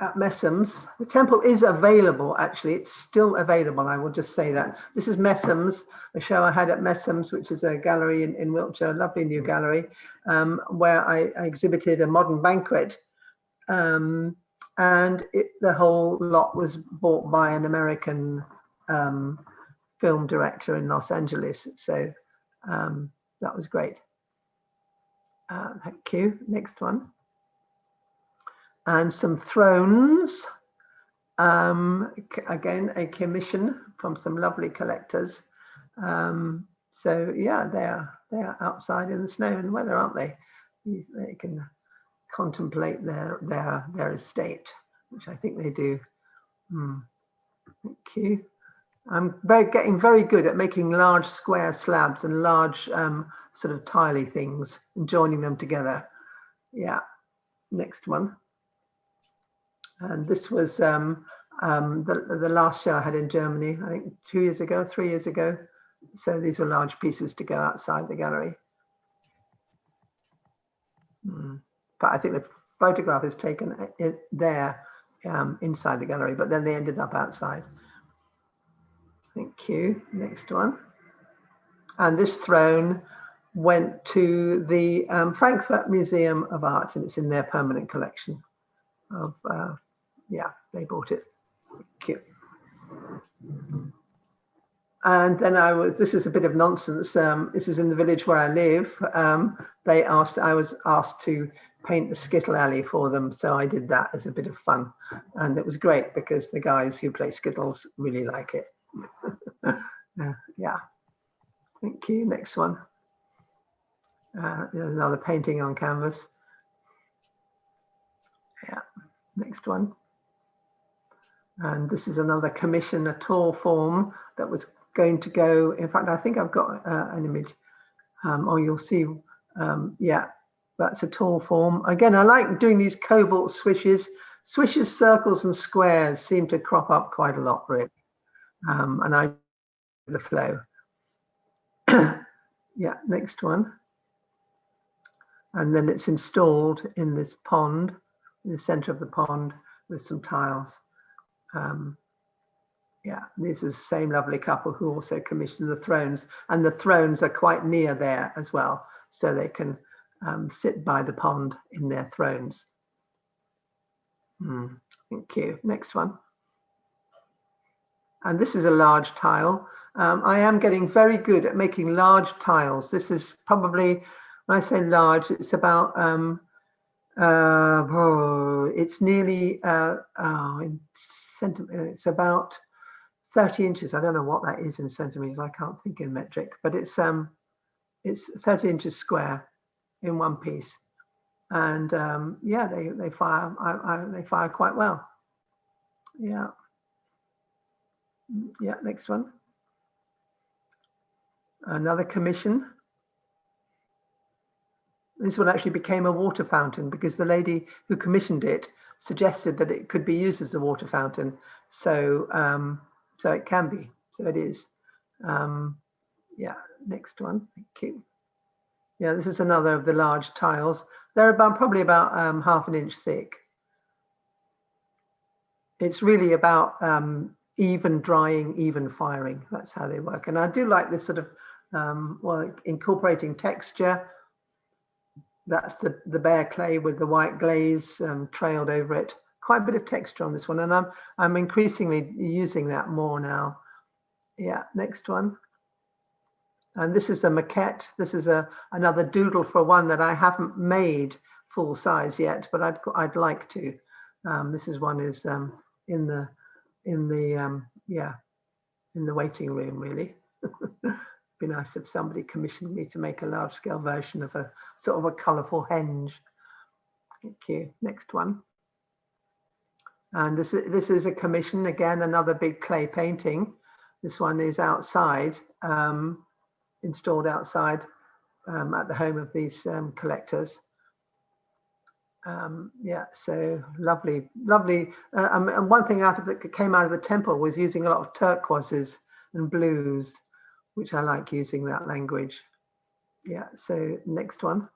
at Messham's. The temple is available, actually. It's still available, I will just say that. This is Messham's, a show I had at Messham's, which is a gallery in Wiltshire, a lovely new gallery, where I exhibited a modern banquet. And the whole lot was bought by an American film director in Los Angeles. So that was great. Thank you. Next one. And some thrones. Again, a commission from some lovely collectors. So yeah, they are outside in the snow and weather, aren't they? They can contemplate their estate, which I think they do. Thank you. I'm getting very good at making large square slabs and large sort of tiley things and joining them together. Yeah, next one. And this was the last show I had in Germany, I think 3 years ago. So these were large pieces to go outside the gallery. But I think the photograph is taken there inside the gallery, but then they ended up outside. Thank you. Next one. And this throne went to the Frankfurt Museum of Art, and it's in their permanent collection. Yeah, they bought it. Thank you. And then this is a bit of nonsense. This is in the village where I live. I was asked to paint the Skittle Alley for them, so I did that as a bit of fun, and it was great because the guys who play Skittles really like it. Yeah, thank you. Next one. There's another painting on canvas. Yeah, next one. And this is another commission, a tall form that was going to go. In fact, I think I've got an image. You'll see. Yeah, that's a tall form. Again, I like doing these cobalt swishes. Swishes, circles, and squares seem to crop up quite a lot, really. And I the flow. Yeah, next one. And then it's installed in this pond, in the center of the pond, with some tiles. Yeah, this is the same lovely couple who also commissioned the thrones, and the thrones are quite near there as well, so they can sit by the pond in their thrones. Thank you. Next one. And this is a large tile. I am getting very good at making large tiles. This is probably, when I say large, it's about, it's nearly, in centimeters, it's about 30 inches. I don't know what that is in centimeters. I can't think in metric, but it's 30 inches square in one piece. And yeah, they fire, they fire quite well. Yeah. Yeah, next one. Another commission. This one actually became a water fountain because the lady who commissioned it suggested that it could be used as a water fountain. So, so it can be. So it is. Yeah, next one. Thank you. Yeah, this is another of the large tiles. They're probably about ½ inch thick. It's really about even drying, even firing. That's how they work. And I do like this sort of, well, incorporating texture. That's the bare clay with the white glaze trailed over it. Quite a bit of texture on this one, and I'm increasingly using that more now. Yeah, next one. And this is the maquette. This is another doodle for one that I haven't made full size yet, but I'd like to. This is one is in the waiting room, really. Be nice if somebody commissioned me to make a large scale version of a sort of a colourful henge. Thank you. Next one. And this is a commission, again, another big clay painting. This one is outside, installed outside at the home of these collectors. Yeah, so lovely, lovely. And one thing that came out of the temple was using a lot of turquoises and blues, which I like using that language. Yeah, so next one.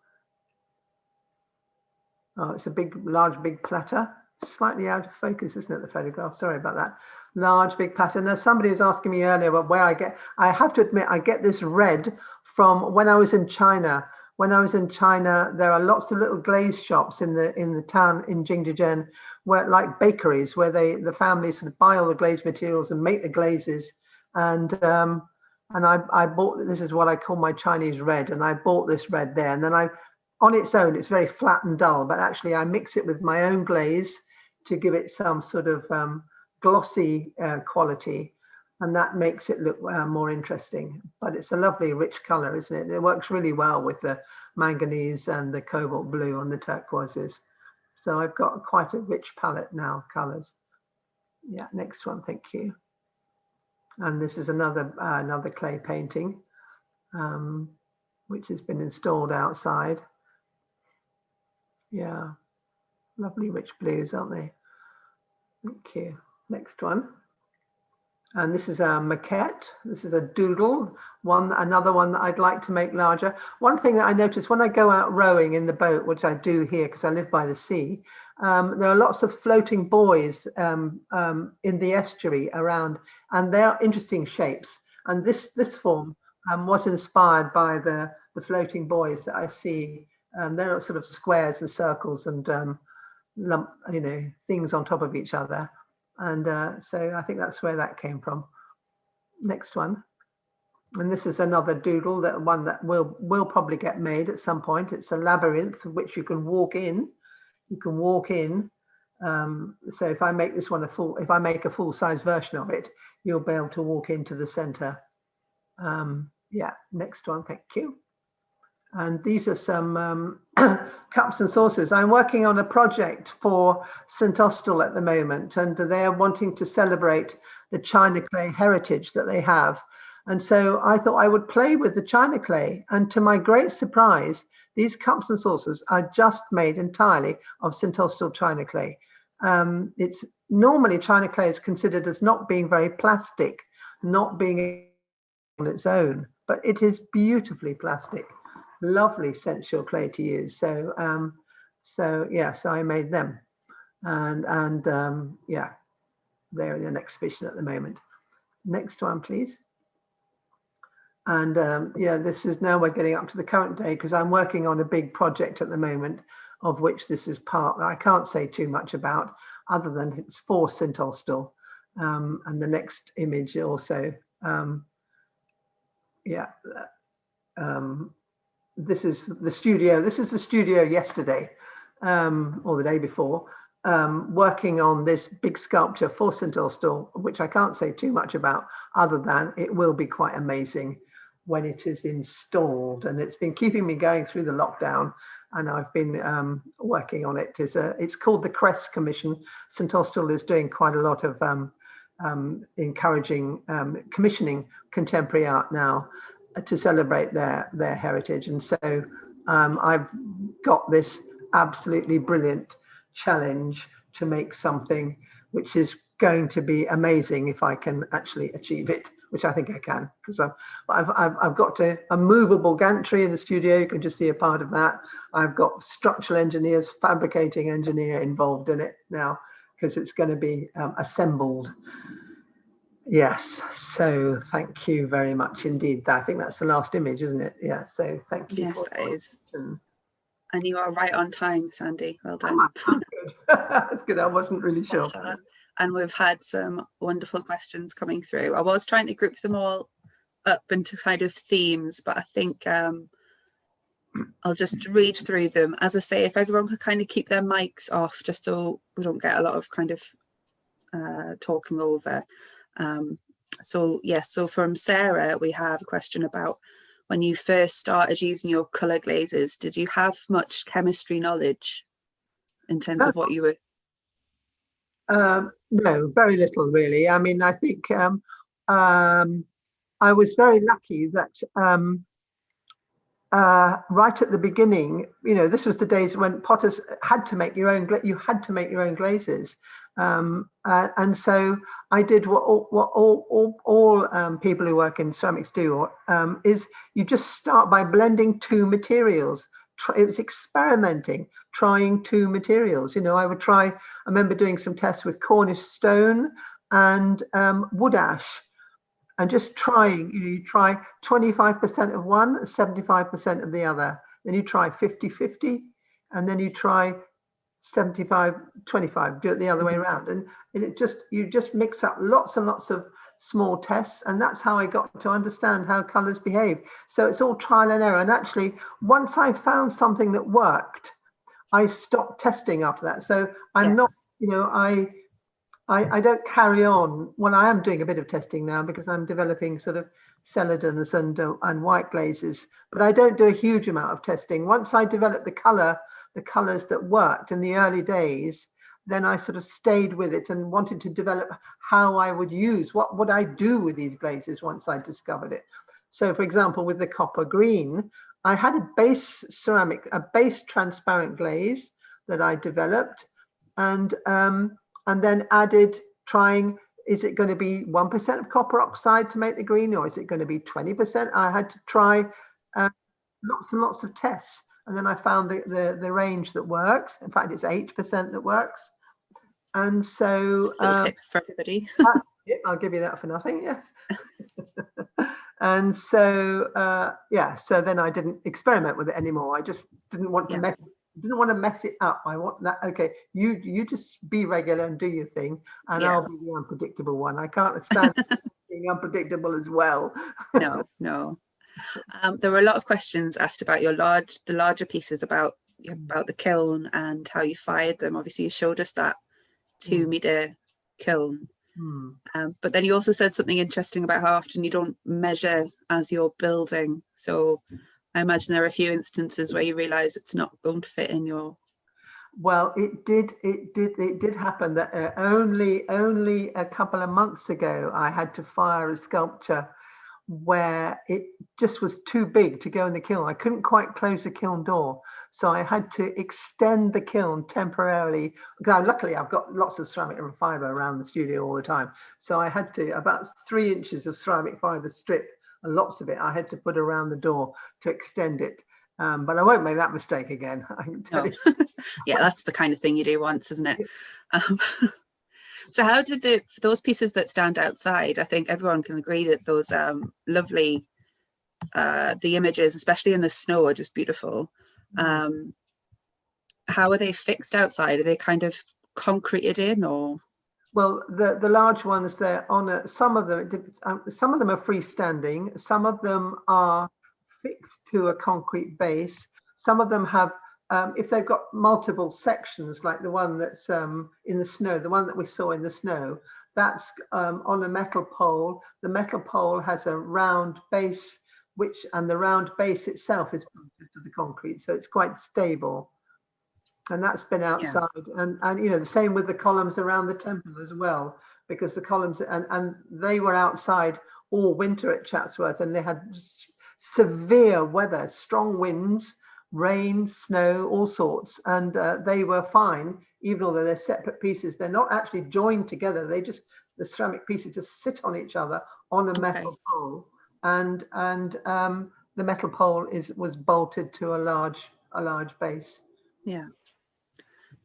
Oh, it's a big, large, big platter. Slightly out of focus, isn't it, the photograph? Sorry about that. Large, big platter. Now, somebody was asking me earlier where I have to admit, I get this red from when I was in China. When I was in China, there are lots of little glaze shops in the town in Jingdezhen, where like bakeries, where the families sort of buy all the glaze materials and make the glazes. And I bought, this is what I call my Chinese red, and I bought this red there. And then on its own, it's very flat and dull, but actually I mix it with my own glaze to give it some sort of glossy quality. And that makes it look more interesting. But it's a lovely rich color, isn't it? It works really well with the manganese and the cobalt blue on the turquoises. So I've got quite a rich palette now, colors. Yeah, next one, thank you. And this is another clay painting, which has been installed outside. Yeah, lovely rich blues, aren't they? Thank you. Next one. And this is a maquette. This is a doodle, another one that I'd like to make larger. One thing that I noticed when I go out rowing in the boat, which I do here because I live by the sea, there are lots of floating buoys in the estuary around, and they're interesting shapes. And this form was inspired by the floating buoys that I see. They're sort of squares and circles and things on top of each other. And so I think that's where that came from. Next one. And this is another doodle, one that will probably get made at some point. It's a labyrinth which you can walk in. You can walk in. So if I make this one if I make a full-size version of it, you'll be able to walk into the center. Yeah, next one, thank you. And these are some cups and saucers. I'm working on a project for St. Austell at the moment, and they're wanting to celebrate the China clay heritage that they have. And so I thought I would play with the China clay. And to my great surprise, these cups and saucers are just made entirely of St. Austell China clay. It's normally China clay is considered as not being very plastic, not being on its own, but it is beautifully plastic. Lovely sensual clay to use. So so I made them, and yeah, they're in an exhibition at the moment. Next one, please. And yeah, this is now we're getting up to the current day because I'm working on a big project at the moment, of which this is part that I can't say too much about. other than it's for St Austell. And the next image also, this is the studio. This is the studio yesterday, or the day before, working on this big sculpture for St Austell, which I can't say too much about, other than it will be quite amazing when it is installed. And it's been keeping me going through the lockdown, and I've been working on it. It's called the Crest Commission. St Austell is doing quite a lot of encouraging commissioning contemporary art now to celebrate their heritage. And so I've got this absolutely brilliant challenge to make something which is going to be amazing if I can actually achieve it, which I think I can, because I've got a movable gantry in the studio. You can just see a part of that. I've got structural engineers, fabricating engineer involved in it now, because it's going to be assembled. Yes, so thank you very much indeed. I think that's the last image, isn't it? Yeah, so thank you. Yes, that is. And you are right on time, Sandy. Well done. Oh, good. That's good. I wasn't really sure. And we've had some wonderful questions coming through. I was trying to group them all up into kind of themes, but I think I'll just read through them. As I say, if everyone could kind of keep their mics off, just so we don't get a lot of kind of talking over. So yes, so from Sarah, we have a question about when you first started using your colour glazes, did you have much chemistry knowledge in terms of what you were? No, very little really. I mean, I think I was very lucky that right at the beginning, you know, this was the days when potters had to make your own. You had to make your own glazes, and so I did what all people who work in ceramics do. Is you just start by blending two materials. It was experimenting, trying two materials. You know, I remember doing some tests with Cornish stone and wood ash. And just trying, you try 25% of one, 75% of the other. Then you try 50-50, and then you try 75-25, do it the other way around. And you just mix up lots and lots of small tests. And that's how I got to understand how colors behave. So it's all trial and error. And actually, once I found something that worked, I stopped testing after that. So I'm not, you know, I don't carry on. Well, I am doing a bit of testing now because I'm developing sort of celadons and white glazes, but I don't do a huge amount of testing. Once I developed the colors that worked in the early days, then I sort of stayed with it and wanted to develop how I would use, what would I do with these glazes once I discovered it. So for example, with the copper green, I had a base transparent glaze that I developed, and then added, trying, is it going to be 1% of copper oxide to make the green, or is it going to be 20%? I had to try lots and lots of tests, and then I found the range that worked. In fact, it's 8% that works. And so little tip for everybody. I'll give you that for nothing. Yes. And so yeah, so then I didn't experiment with it anymore. I just didn't want to mess it up. I want that. Okay, you just be regular and do your thing, and I'll be the unpredictable one. I can't stand being unpredictable as well. No. There were a lot of questions asked about the larger pieces, about the kiln and how you fired them. Obviously, you showed us that 2-meter kiln. But then you also said something interesting about how often you don't measure as you're building. So I imagine there are a few instances where you realize it's not going to fit in your. Well, it did happen that only a couple of months ago I had to fire a sculpture where it just was too big to go in the kiln. I couldn't quite close the kiln door, so I had to extend the kiln temporarily. Luckily, I've got lots of ceramic and fiber around the studio all the time, so I had to, about 3 inches of ceramic fiber strip, and lots of it I had to put around the door to extend it. But I won't make that mistake again, I can tell you. Yeah, that's the kind of thing you do once, isn't it? So how did those pieces that stand outside, I think everyone can agree that those lovely, the images, especially in the snow, are just beautiful. How are they fixed outside? Are they kind of concreted in, or? Well, the large ones, they're on some of them are freestanding, some of them are fixed to a concrete base, some of them have, if they've got multiple sections, like the one that's in the snow, the one that we saw in the snow, that's on a metal pole. The metal pole has a round base, and the round base itself is bolted to the concrete, so it's quite stable. And that's been outside, and you know, the same with the columns around the temple as well, because the columns and they were outside all winter at Chatsworth, and they had severe weather, strong winds, rain, snow, all sorts, and they were fine, even though they're separate pieces. They're not actually joined together. They just, the ceramic pieces just sit on each other on a metal pole, and the metal pole was bolted to a large base. Yeah.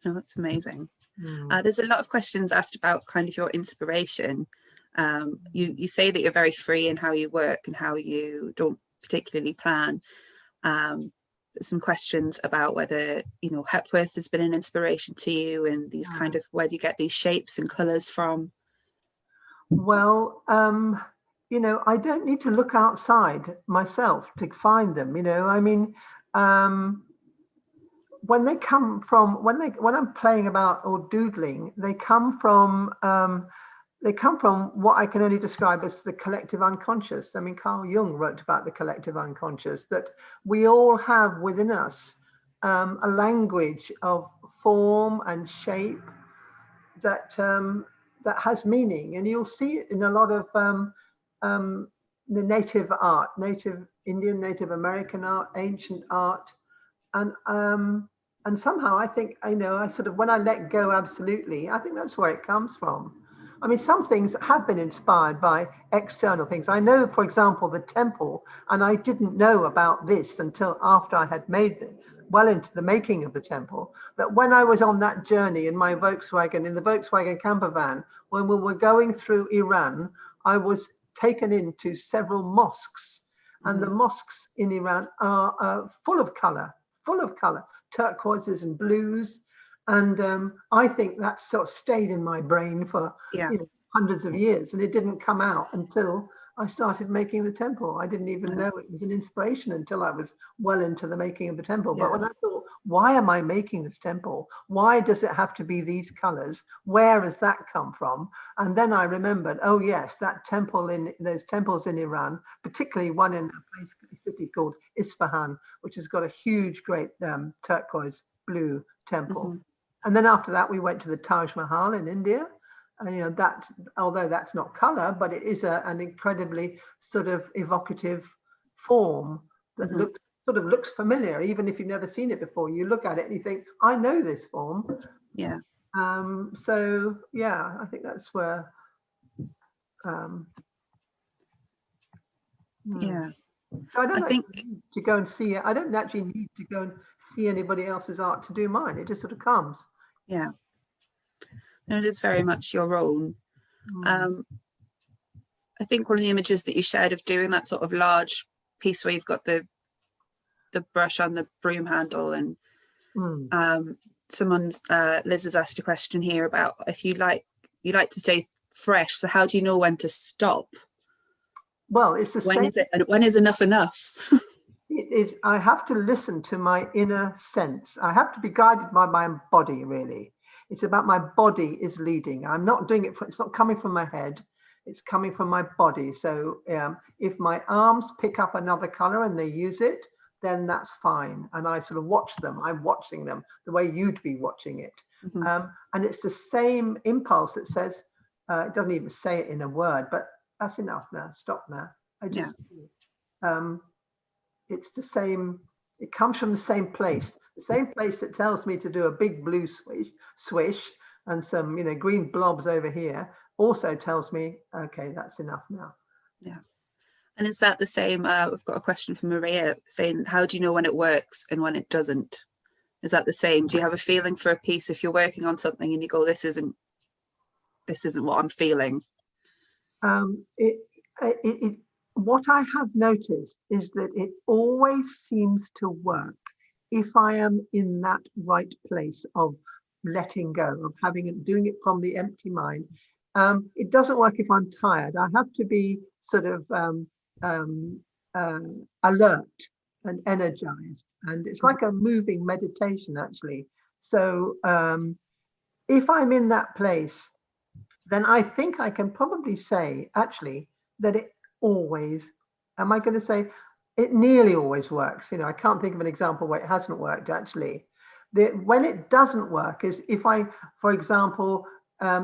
No, that's amazing. There's a lot of questions asked about kind of your inspiration. You say that you're very free in how you work and how you don't particularly plan. Some questions about whether, you know, Hepworth has been an inspiration to you, and these kind of, where do you get these shapes and colours from? Well, you know, I don't need to look outside myself to find them. You know, I mean, when they come from, when I'm playing about or doodling, they come from what I can only describe as the collective unconscious. I mean, Carl Jung wrote about the collective unconscious, that we all have within us a language of form and shape that that has meaning, and you'll see it in a lot of the native art, native Indian, Native American art, ancient art. And somehow I think, I know, I sort of, when I let go absolutely, I think that's where it comes from. I mean, some things have been inspired by external things. I know, for example, the temple, and I didn't know about this until after I had made it, well into the making of the temple, that when I was on that journey in my Volkswagen, in the Volkswagen camper van, when we were going through Iran, I was taken into several mosques, and the mosques in Iran are full of color, turquoises and blues, and I think that sort of stayed in my brain for you know, hundreds of years, and it didn't come out until I started making the temple. I didn't even know it was an inspiration until I was well into the making of the temple. But when I thought, why am I making this temple? Why does it have to be these colors? Where has that come from? And then I remembered, oh yes, that temple, in those temples in Iran, particularly one in a city called Isfahan, which has got a huge, great turquoise blue temple. And then after that, we went to the Taj Mahal in India. And you know, that, although that's not color, but it is an incredibly sort of evocative form that looks familiar, even if you've never seen it before. You look at it and you think, I know this form. Yeah. So yeah, I think that's where. Yeah. So I don't think need to go and see it. I don't actually need to go and see anybody else's art to do mine. It just sort of comes. Yeah. No, it is very much your own. I think one of the images that you shared of doing that sort of large piece where you've got the brush on the broom handle, and someone's Liz has asked a question here about if you like to stay fresh. So how do you know when to stop? Well, it's the same. When is enough enough? It is. I have to listen to my inner sense. I have to be guided by my body, really. It's about my body is leading. I'm not doing it. It's not coming from my head. It's coming from my body. So if my arms pick up another color and they use it, then that's fine. And I sort of watch them. I'm watching them the way you'd be watching it. And it's the same impulse that says, it doesn't even say it in a word, but that's enough now. Stop now. It's the same. It comes from the same place that tells me to do a big blue swish and some, you know, green blobs over here, also tells me, okay, that's enough now. Yeah. And is that the same? We've got a question from Maria saying, how do you know when it works and when it doesn't? Is that the same? Do you have a feeling for a piece if you're working on something and you go, this isn't what I'm feeling? What I have noticed is that it always seems to work if I am in that right place of letting go, of doing it from the empty mind. It doesn't work if I'm tired. I have to be sort of alert and energized, and it's like a moving meditation actually. So if I'm in that place, then I think I can probably say actually that it always, am I going to say it nearly always works? You know, I can't think of an example where it hasn't worked actually. When it doesn't work is if I, for example,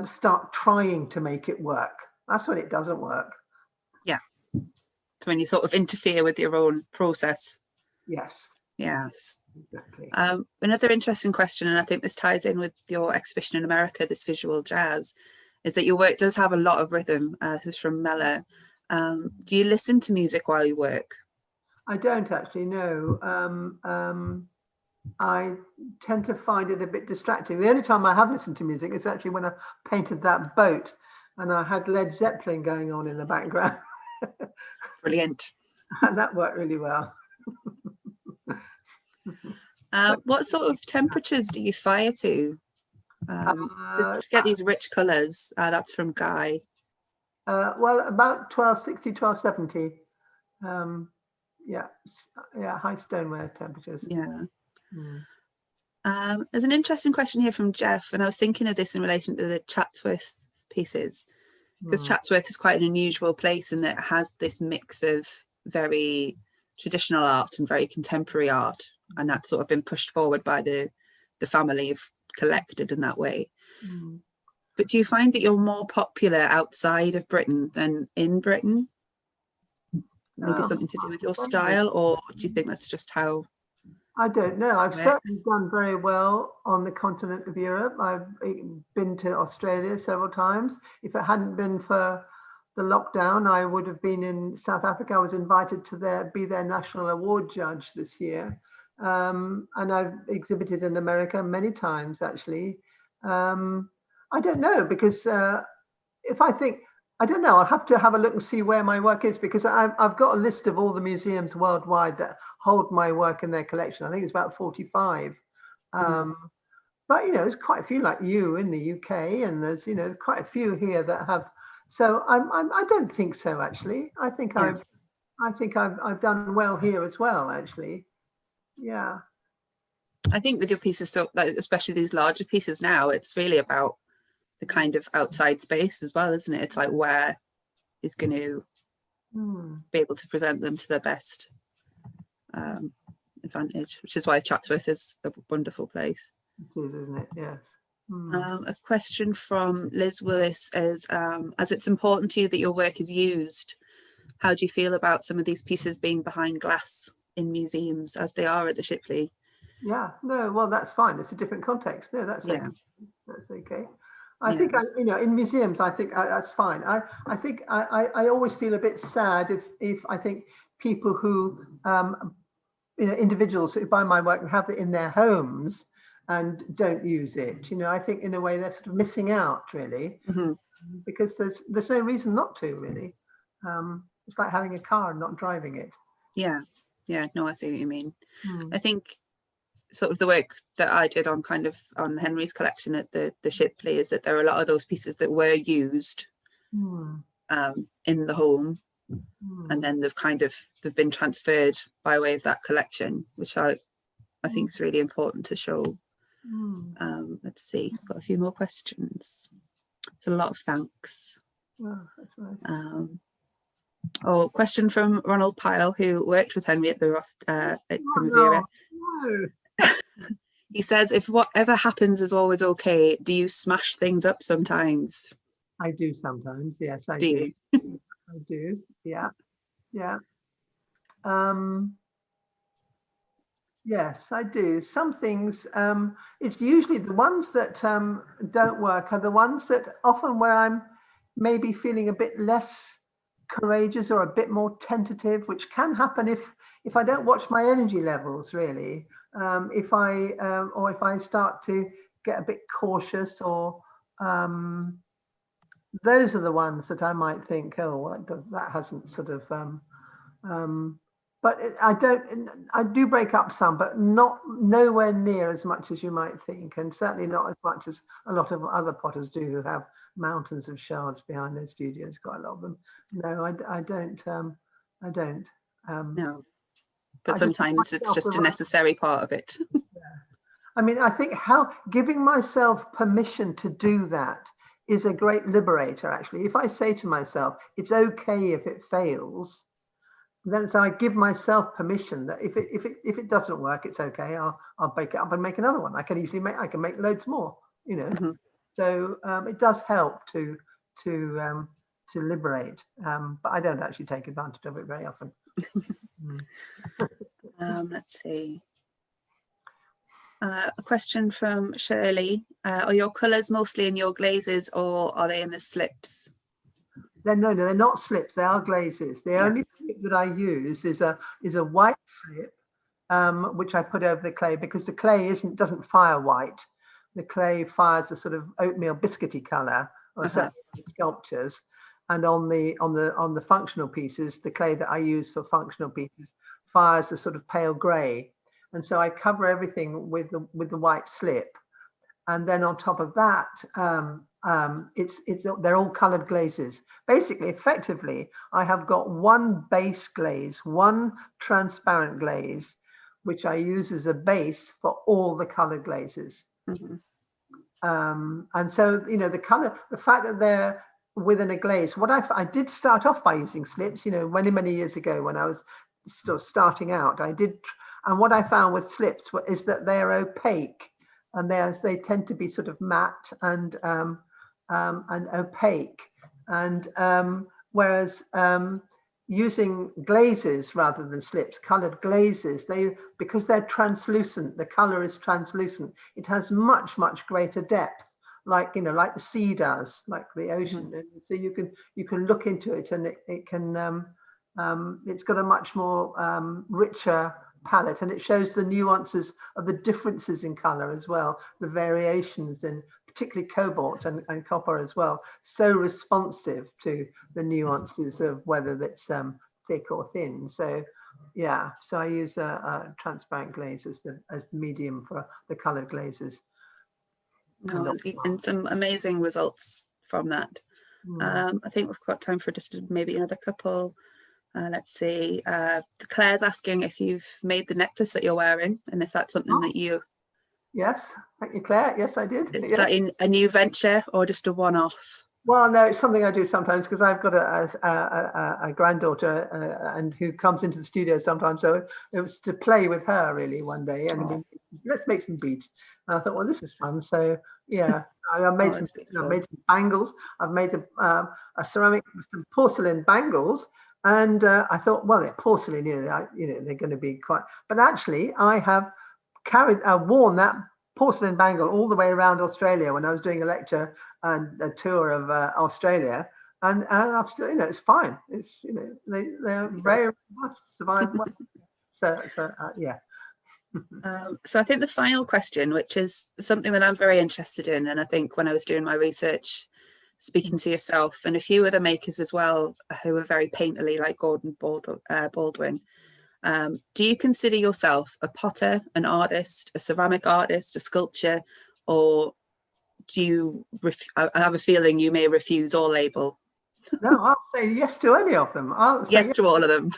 start trying to make it work. That's when it doesn't work. Yeah. So when you sort of interfere with your own process. Yes. Yes. Exactly. Another interesting question, and I think this ties in with your exhibition in America, this visual jazz, is that your work does have a lot of rhythm. This is from Mella. Do you listen to music while you work? I don't actually know. I tend to find it a bit distracting. The only time I have listened to music is actually when I painted that boat and I had Led Zeppelin going on in the background. Brilliant. And that worked really well. What sort of temperatures do you fire to? Just to get these rich colours. That's from Guy. Well, about 1260, 1270. Yeah, high stoneware temperatures. Yeah. There's an interesting question here from Jeff, and I was thinking of this in relation to the Chatsworth pieces, because Chatsworth is quite an unusual place in that it has this mix of very traditional art and very contemporary art, and that's sort of been pushed forward by the family of collected in that way. But do you find that you're more popular outside of Britain than in Britain? Maybe something to do with your style, or do you think that's just how? I don't know. I've certainly done very well on the continent of Europe. I've been to Australia several times. If it hadn't been for the lockdown, I would have been in South Africa. I was invited to be their national award judge this year. And I've exhibited in America many times, actually. I don't know, because if I think, I don't know, I'll have to have a look and see where my work is, because I've got a list of all the museums worldwide that hold my work in their collection. I think it's about 45. But, you know, there's quite a few like you in the UK, and there's, you know, quite a few here that have. So I don't think so, actually. I think I've done well here as well, actually. Yeah. I think with your pieces, so especially these larger pieces now, it's really about the kind of outside space as well, isn't it? It's like where is going to be able to present them to their best advantage, which is why Chatsworth is a wonderful place. It is, isn't it? Yes. A question from Liz Willis is, as it's important to you that your work is used, how do you feel about some of these pieces being behind glass in museums as they are at the Shipley? Yeah, no, well, that's fine. It's a different context. No, that's okay. That's okay. I think, you know, in museums, I think that's fine. I think I always feel a bit sad if I think people who, you know, individuals who buy my work and have it in their homes and don't use it. You know, I think in a way they're sort of missing out, really, because there's no reason not to, really. It's like having a car and not driving it. Yeah, no, I see what you mean. I think sort of the work that I did on kind of on Henry's collection at the Shipley is that there are a lot of those pieces that were used in the home, and then they've been transferred by way of that collection, which I think is really important to show. Let's see, I've got a few more questions. It's a lot of thanks. Oh, that's nice. Question from Ronald Pyle, who worked with Henry at the Primavera. No. He says, if whatever happens is always okay, do you smash things up sometimes? I do sometimes, yes, I do. You? I do, yeah. Yes, I do. Some things, it's usually the ones that don't work are the ones that often where I'm maybe feeling a bit less courageous or a bit more tentative, which can happen if I don't watch my energy levels, really. If I start to get a bit cautious, or those are the ones that I might think, oh, that hasn't sort of but I do break up some, but nowhere near as much as you might think, and certainly not as much as a lot of other potters do who have mountains of shards behind their studios, quite a lot of them. No, I don't. No, but sometimes it's just a necessary part of it. I mean, I think giving myself permission to do that is a great liberator, actually. If I say to myself, it's okay if it fails, then so I give myself permission that if it doesn't work, it's okay. I'll break it up and make another one. I can make loads more, you know. Mm-hmm. So it does help to liberate, but I don't actually take advantage of it very often. Let's see. A question from Shirley. Are your colours mostly in your glazes, or are they in the slips? No, they're not slips. They are glazes. The only slip that I use is a white slip, which I put over the clay, because the clay doesn't fire white. The clay fires a sort of oatmeal biscuity colour, or sculptures. And on the functional pieces, the clay that I use for functional pieces fires a sort of pale grey. And so I cover everything with the white slip, and then on top of that, they're all coloured glazes. Basically, effectively, I have got one base glaze, one transparent glaze, which I use as a base for all the coloured glazes. Mm-hmm. And so, you know, the fact that they're within a glaze. I did start off by using slips, you know, many years ago when I was still starting out. And what I found with slips is that they're opaque, and they tend to be sort of matte and opaque. And whereas using glazes rather than slips, coloured glazes, because they're translucent, the colour is translucent. It has much greater depth, like the sea does, like the ocean. Mm-hmm. And so you can look into it, and it can it's got a much more richer palette, and it shows the nuances of the differences in color as well, the variations in particularly cobalt and copper as well, so responsive to the nuances of whether it's thick or thin. So yeah, so I use a transparent glaze as the medium for the colored glazes. And some amazing results from that. I think we've got time for just maybe another couple. Let's see. Claire's asking if you've made the necklace that you're wearing, and if that's something that you... Yes, thank you, Claire. Yes, I did. Is that in a new venture or just a one-off? Well, no, it's something I do sometimes, because I've got a granddaughter and who comes into the studio sometimes. So it was to play with her really one day, and let's make some beads. And I thought, well, this is fun. So yeah, I made I've made some bangles. I've made a ceramic, some porcelain bangles. And I thought, well, they're porcelain, they're going to be quite. But actually, I have worn that porcelain bangle all the way around Australia when I was doing a lecture and a tour of Australia, and I've still, it's fine. It's they're very robust, survive well. So yeah. So I think the final question, which is something that I'm very interested in, and I think when I was doing my research, speaking to yourself and a few other makers as well who are very painterly, like Gordon Baldwin, do you consider yourself a potter, an artist, a ceramic artist, a sculptor, or do you I have a feeling you may refuse all label? No, I'll say yes to any of them. I'll say yes to all of them.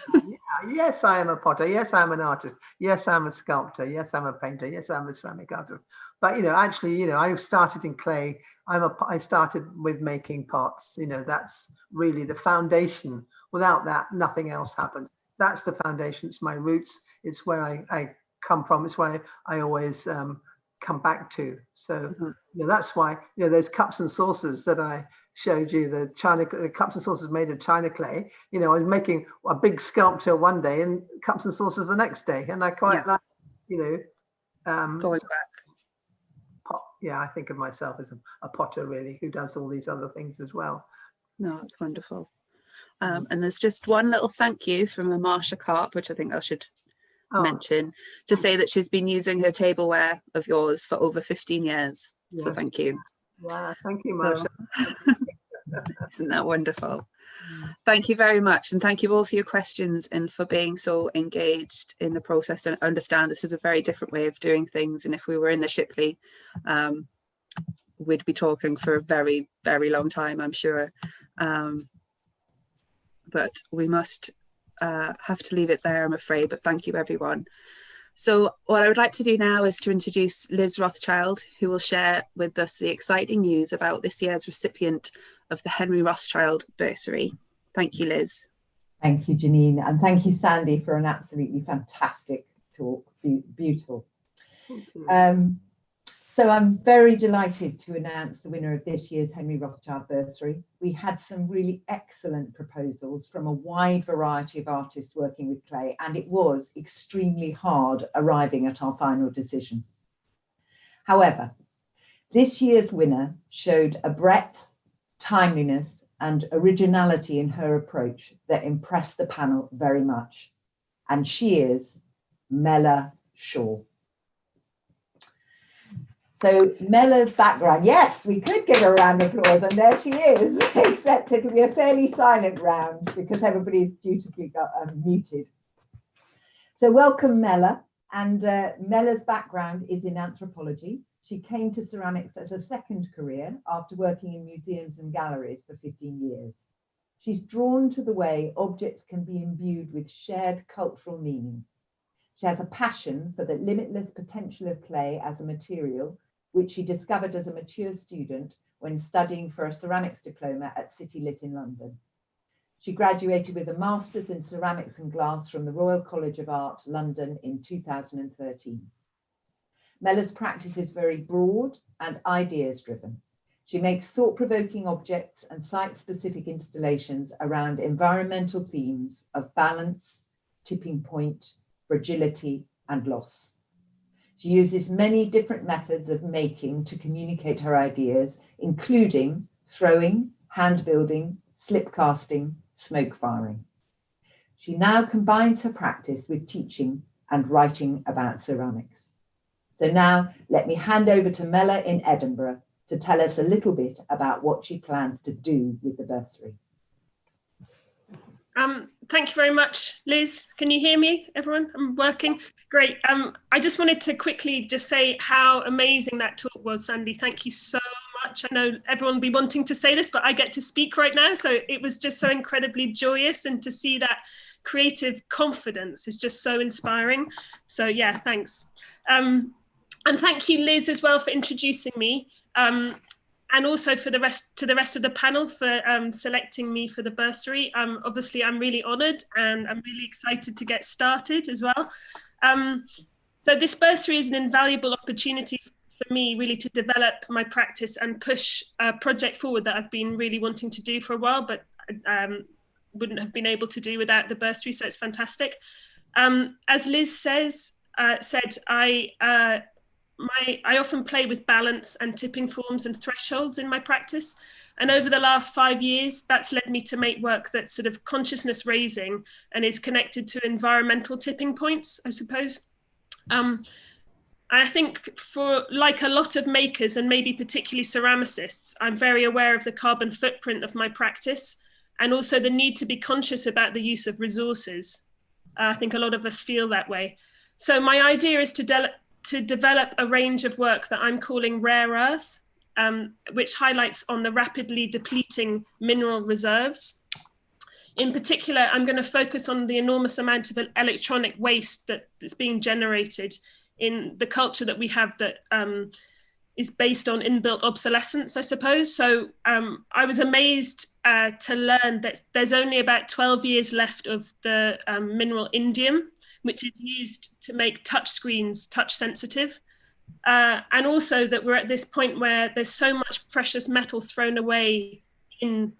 Yes, I am a potter. Yes, I'm an artist. Yes, I'm a sculptor. Yes, I'm a painter. Yes, I'm a ceramic artist. But actually, I started in clay. I started with making pots. That's really the foundation. Without that, nothing else happens. That's the foundation. It's my roots. It's where I come from. It's where I always come back to. So that's why those cups and saucers that I showed you, the cups and saucers made of China clay. I was making a big sculpture one day and cups and saucers the next day, and I quite like going back. Yeah, I think of myself as a potter really, who does all these other things as well. No, it's wonderful. And there's just one little thank you from a Marsha Carp, which I think I should mention, to say that she's been using her tableware of yours for over 15 years. So thank you. Yeah, thank you, Marsha. Isn't that wonderful? Thank you very much, and thank you all for your questions and for being so engaged in the process, and understand this is a very different way of doing things, and if we were in the Shipley, we'd be talking for a very, very long time, I'm sure. But we must have to leave it there, I'm afraid, but thank you everyone. So what I would like to do now is to introduce Liz Rothschild, who will share with us the exciting news about this year's recipient of the Henry Rothschild Bursary. Thank you, Liz. Thank you, Janine, and thank you, Sandy, for an absolutely fantastic talk. Beautiful. So I'm very delighted to announce the winner of this year's Henry Rothschild Bursary. We had some really excellent proposals from a wide variety of artists working with clay, and it was extremely hard arriving at our final decision. However, this year's winner showed a breadth, timeliness, and originality in her approach that impressed the panel very much. And she is Mella Shaw. So Mella's background, yes, we could give her a round of applause, and there she is, except it'll be a fairly silent round because everybody's dutifully got muted. So welcome, Mella, and Mella's background is in anthropology. She came to ceramics as a second career after working in museums and galleries for 15 years. She's drawn to the way objects can be imbued with shared cultural meaning. She has a passion for the limitless potential of clay as a material, which she discovered as a mature student when studying for a ceramics diploma at City Lit in London. She graduated with a master's in ceramics and glass from the Royal College of Art, London in 2013. Mella's practice is very broad and ideas driven. She makes thought-provoking objects and site-specific installations around environmental themes of balance, tipping point, fragility, and loss. She uses many different methods of making to communicate her ideas, including throwing, hand building, slip casting, smoke firing. She now combines her practice with teaching and writing about ceramics. So now let me hand over to Mella in Edinburgh to tell us a little bit about what she plans to do with the bursary. Thank you very much, Liz. Can you hear me, everyone? I'm working. Great. I just wanted to quickly just say how amazing that talk was, Sandy. Thank you so much. I know everyone will be wanting to say this, but I get to speak right now. So it was just so incredibly joyous, and to see that creative confidence is just so inspiring. So yeah, thanks. And thank you, Liz, as well, for introducing me. And also for the rest of the panel for selecting me for the bursary. Obviously, I'm really honoured, and I'm really excited to get started as well. So this bursary is an invaluable opportunity for me, really, to develop my practice and push a project forward that I've been really wanting to do for a while, but wouldn't have been able to do without the bursary. So it's fantastic. As Liz said, I often play with balance and tipping forms and thresholds in my practice. And over the last 5 years, that's led me to make work that's sort of consciousness raising and is connected to environmental tipping points, I suppose. I think for like a lot of makers, and maybe particularly ceramicists, I'm very aware of the carbon footprint of my practice, and also the need to be conscious about the use of resources. I think a lot of us feel that way. So my idea is to develop a range of work that I'm calling rare earth, which highlights on the rapidly depleting mineral reserves. In particular, I'm going to focus on the enormous amount of electronic waste that's being generated in the culture that we have, that is based on inbuilt obsolescence, I suppose. So I was amazed to learn that there's only about 12 years left of the mineral indium, which is used to make touch screens touch sensitive. And also that we're at this point where there's so much precious metal thrown away in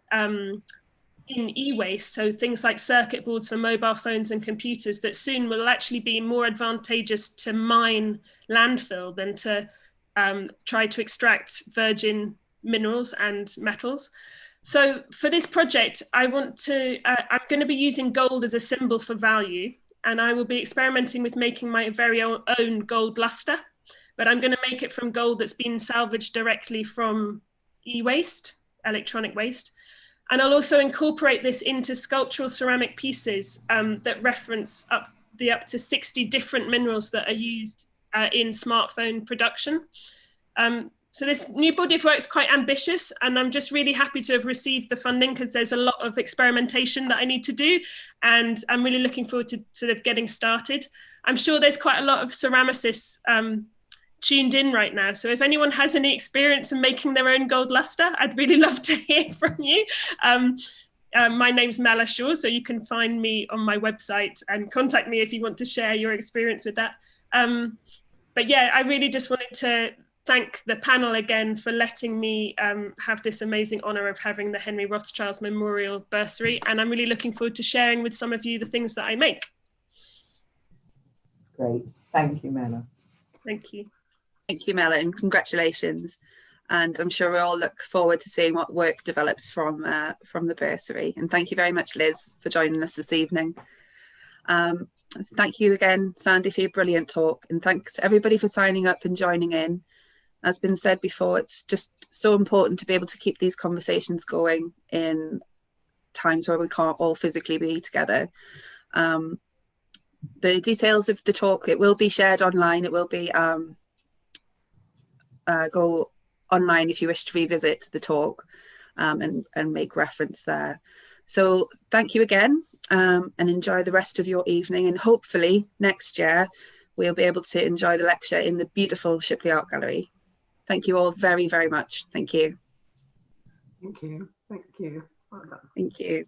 e-waste, so things like circuit boards for mobile phones and computers, that soon will actually be more advantageous to mine landfill than to try to extract virgin minerals and metals. So for this project, I'm going to be using gold as a symbol for value, and I will be experimenting with making my very own gold luster, but I'm going to make it from gold that's been salvaged directly from e-waste, electronic waste. And I'll also incorporate this into sculptural ceramic pieces that reference up to 60 different minerals that are used in smartphone production. So this new body of work is quite ambitious, and I'm just really happy to have received the funding because there's a lot of experimentation that I need to do, and I'm really looking forward to sort of getting started. I'm sure there's quite a lot of ceramicists tuned in right now, so if anyone has any experience in making their own gold luster, I'd really love to hear from you. My name's Mella Shaw, so you can find me on my website and contact me if you want to share your experience with that. But yeah, I really just wanted to thank the panel again for letting me have this amazing honor of having the Henry Rothschild Memorial Bursary. And I'm really looking forward to sharing with some of you the things that I make. Great. Thank you, Mella. Thank you. Thank you, Mella, and congratulations. And I'm sure we all look forward to seeing what work develops from the bursary. And thank you very much, Liz, for joining us this evening. Thank you again, Sandy, for your brilliant talk. And thanks everybody for signing up and joining in. As been said before, it's just so important to be able to keep these conversations going in times where we can't all physically be together. The details of the talk, it will be shared online. It will be go online if you wish to revisit the talk and make reference there. So thank you again, and enjoy the rest of your evening. And hopefully next year we'll be able to enjoy the lecture in the beautiful Shipley Art Gallery. Thank you all very, very much. Thank you. Thank you. Thank you. Well done. Thank you.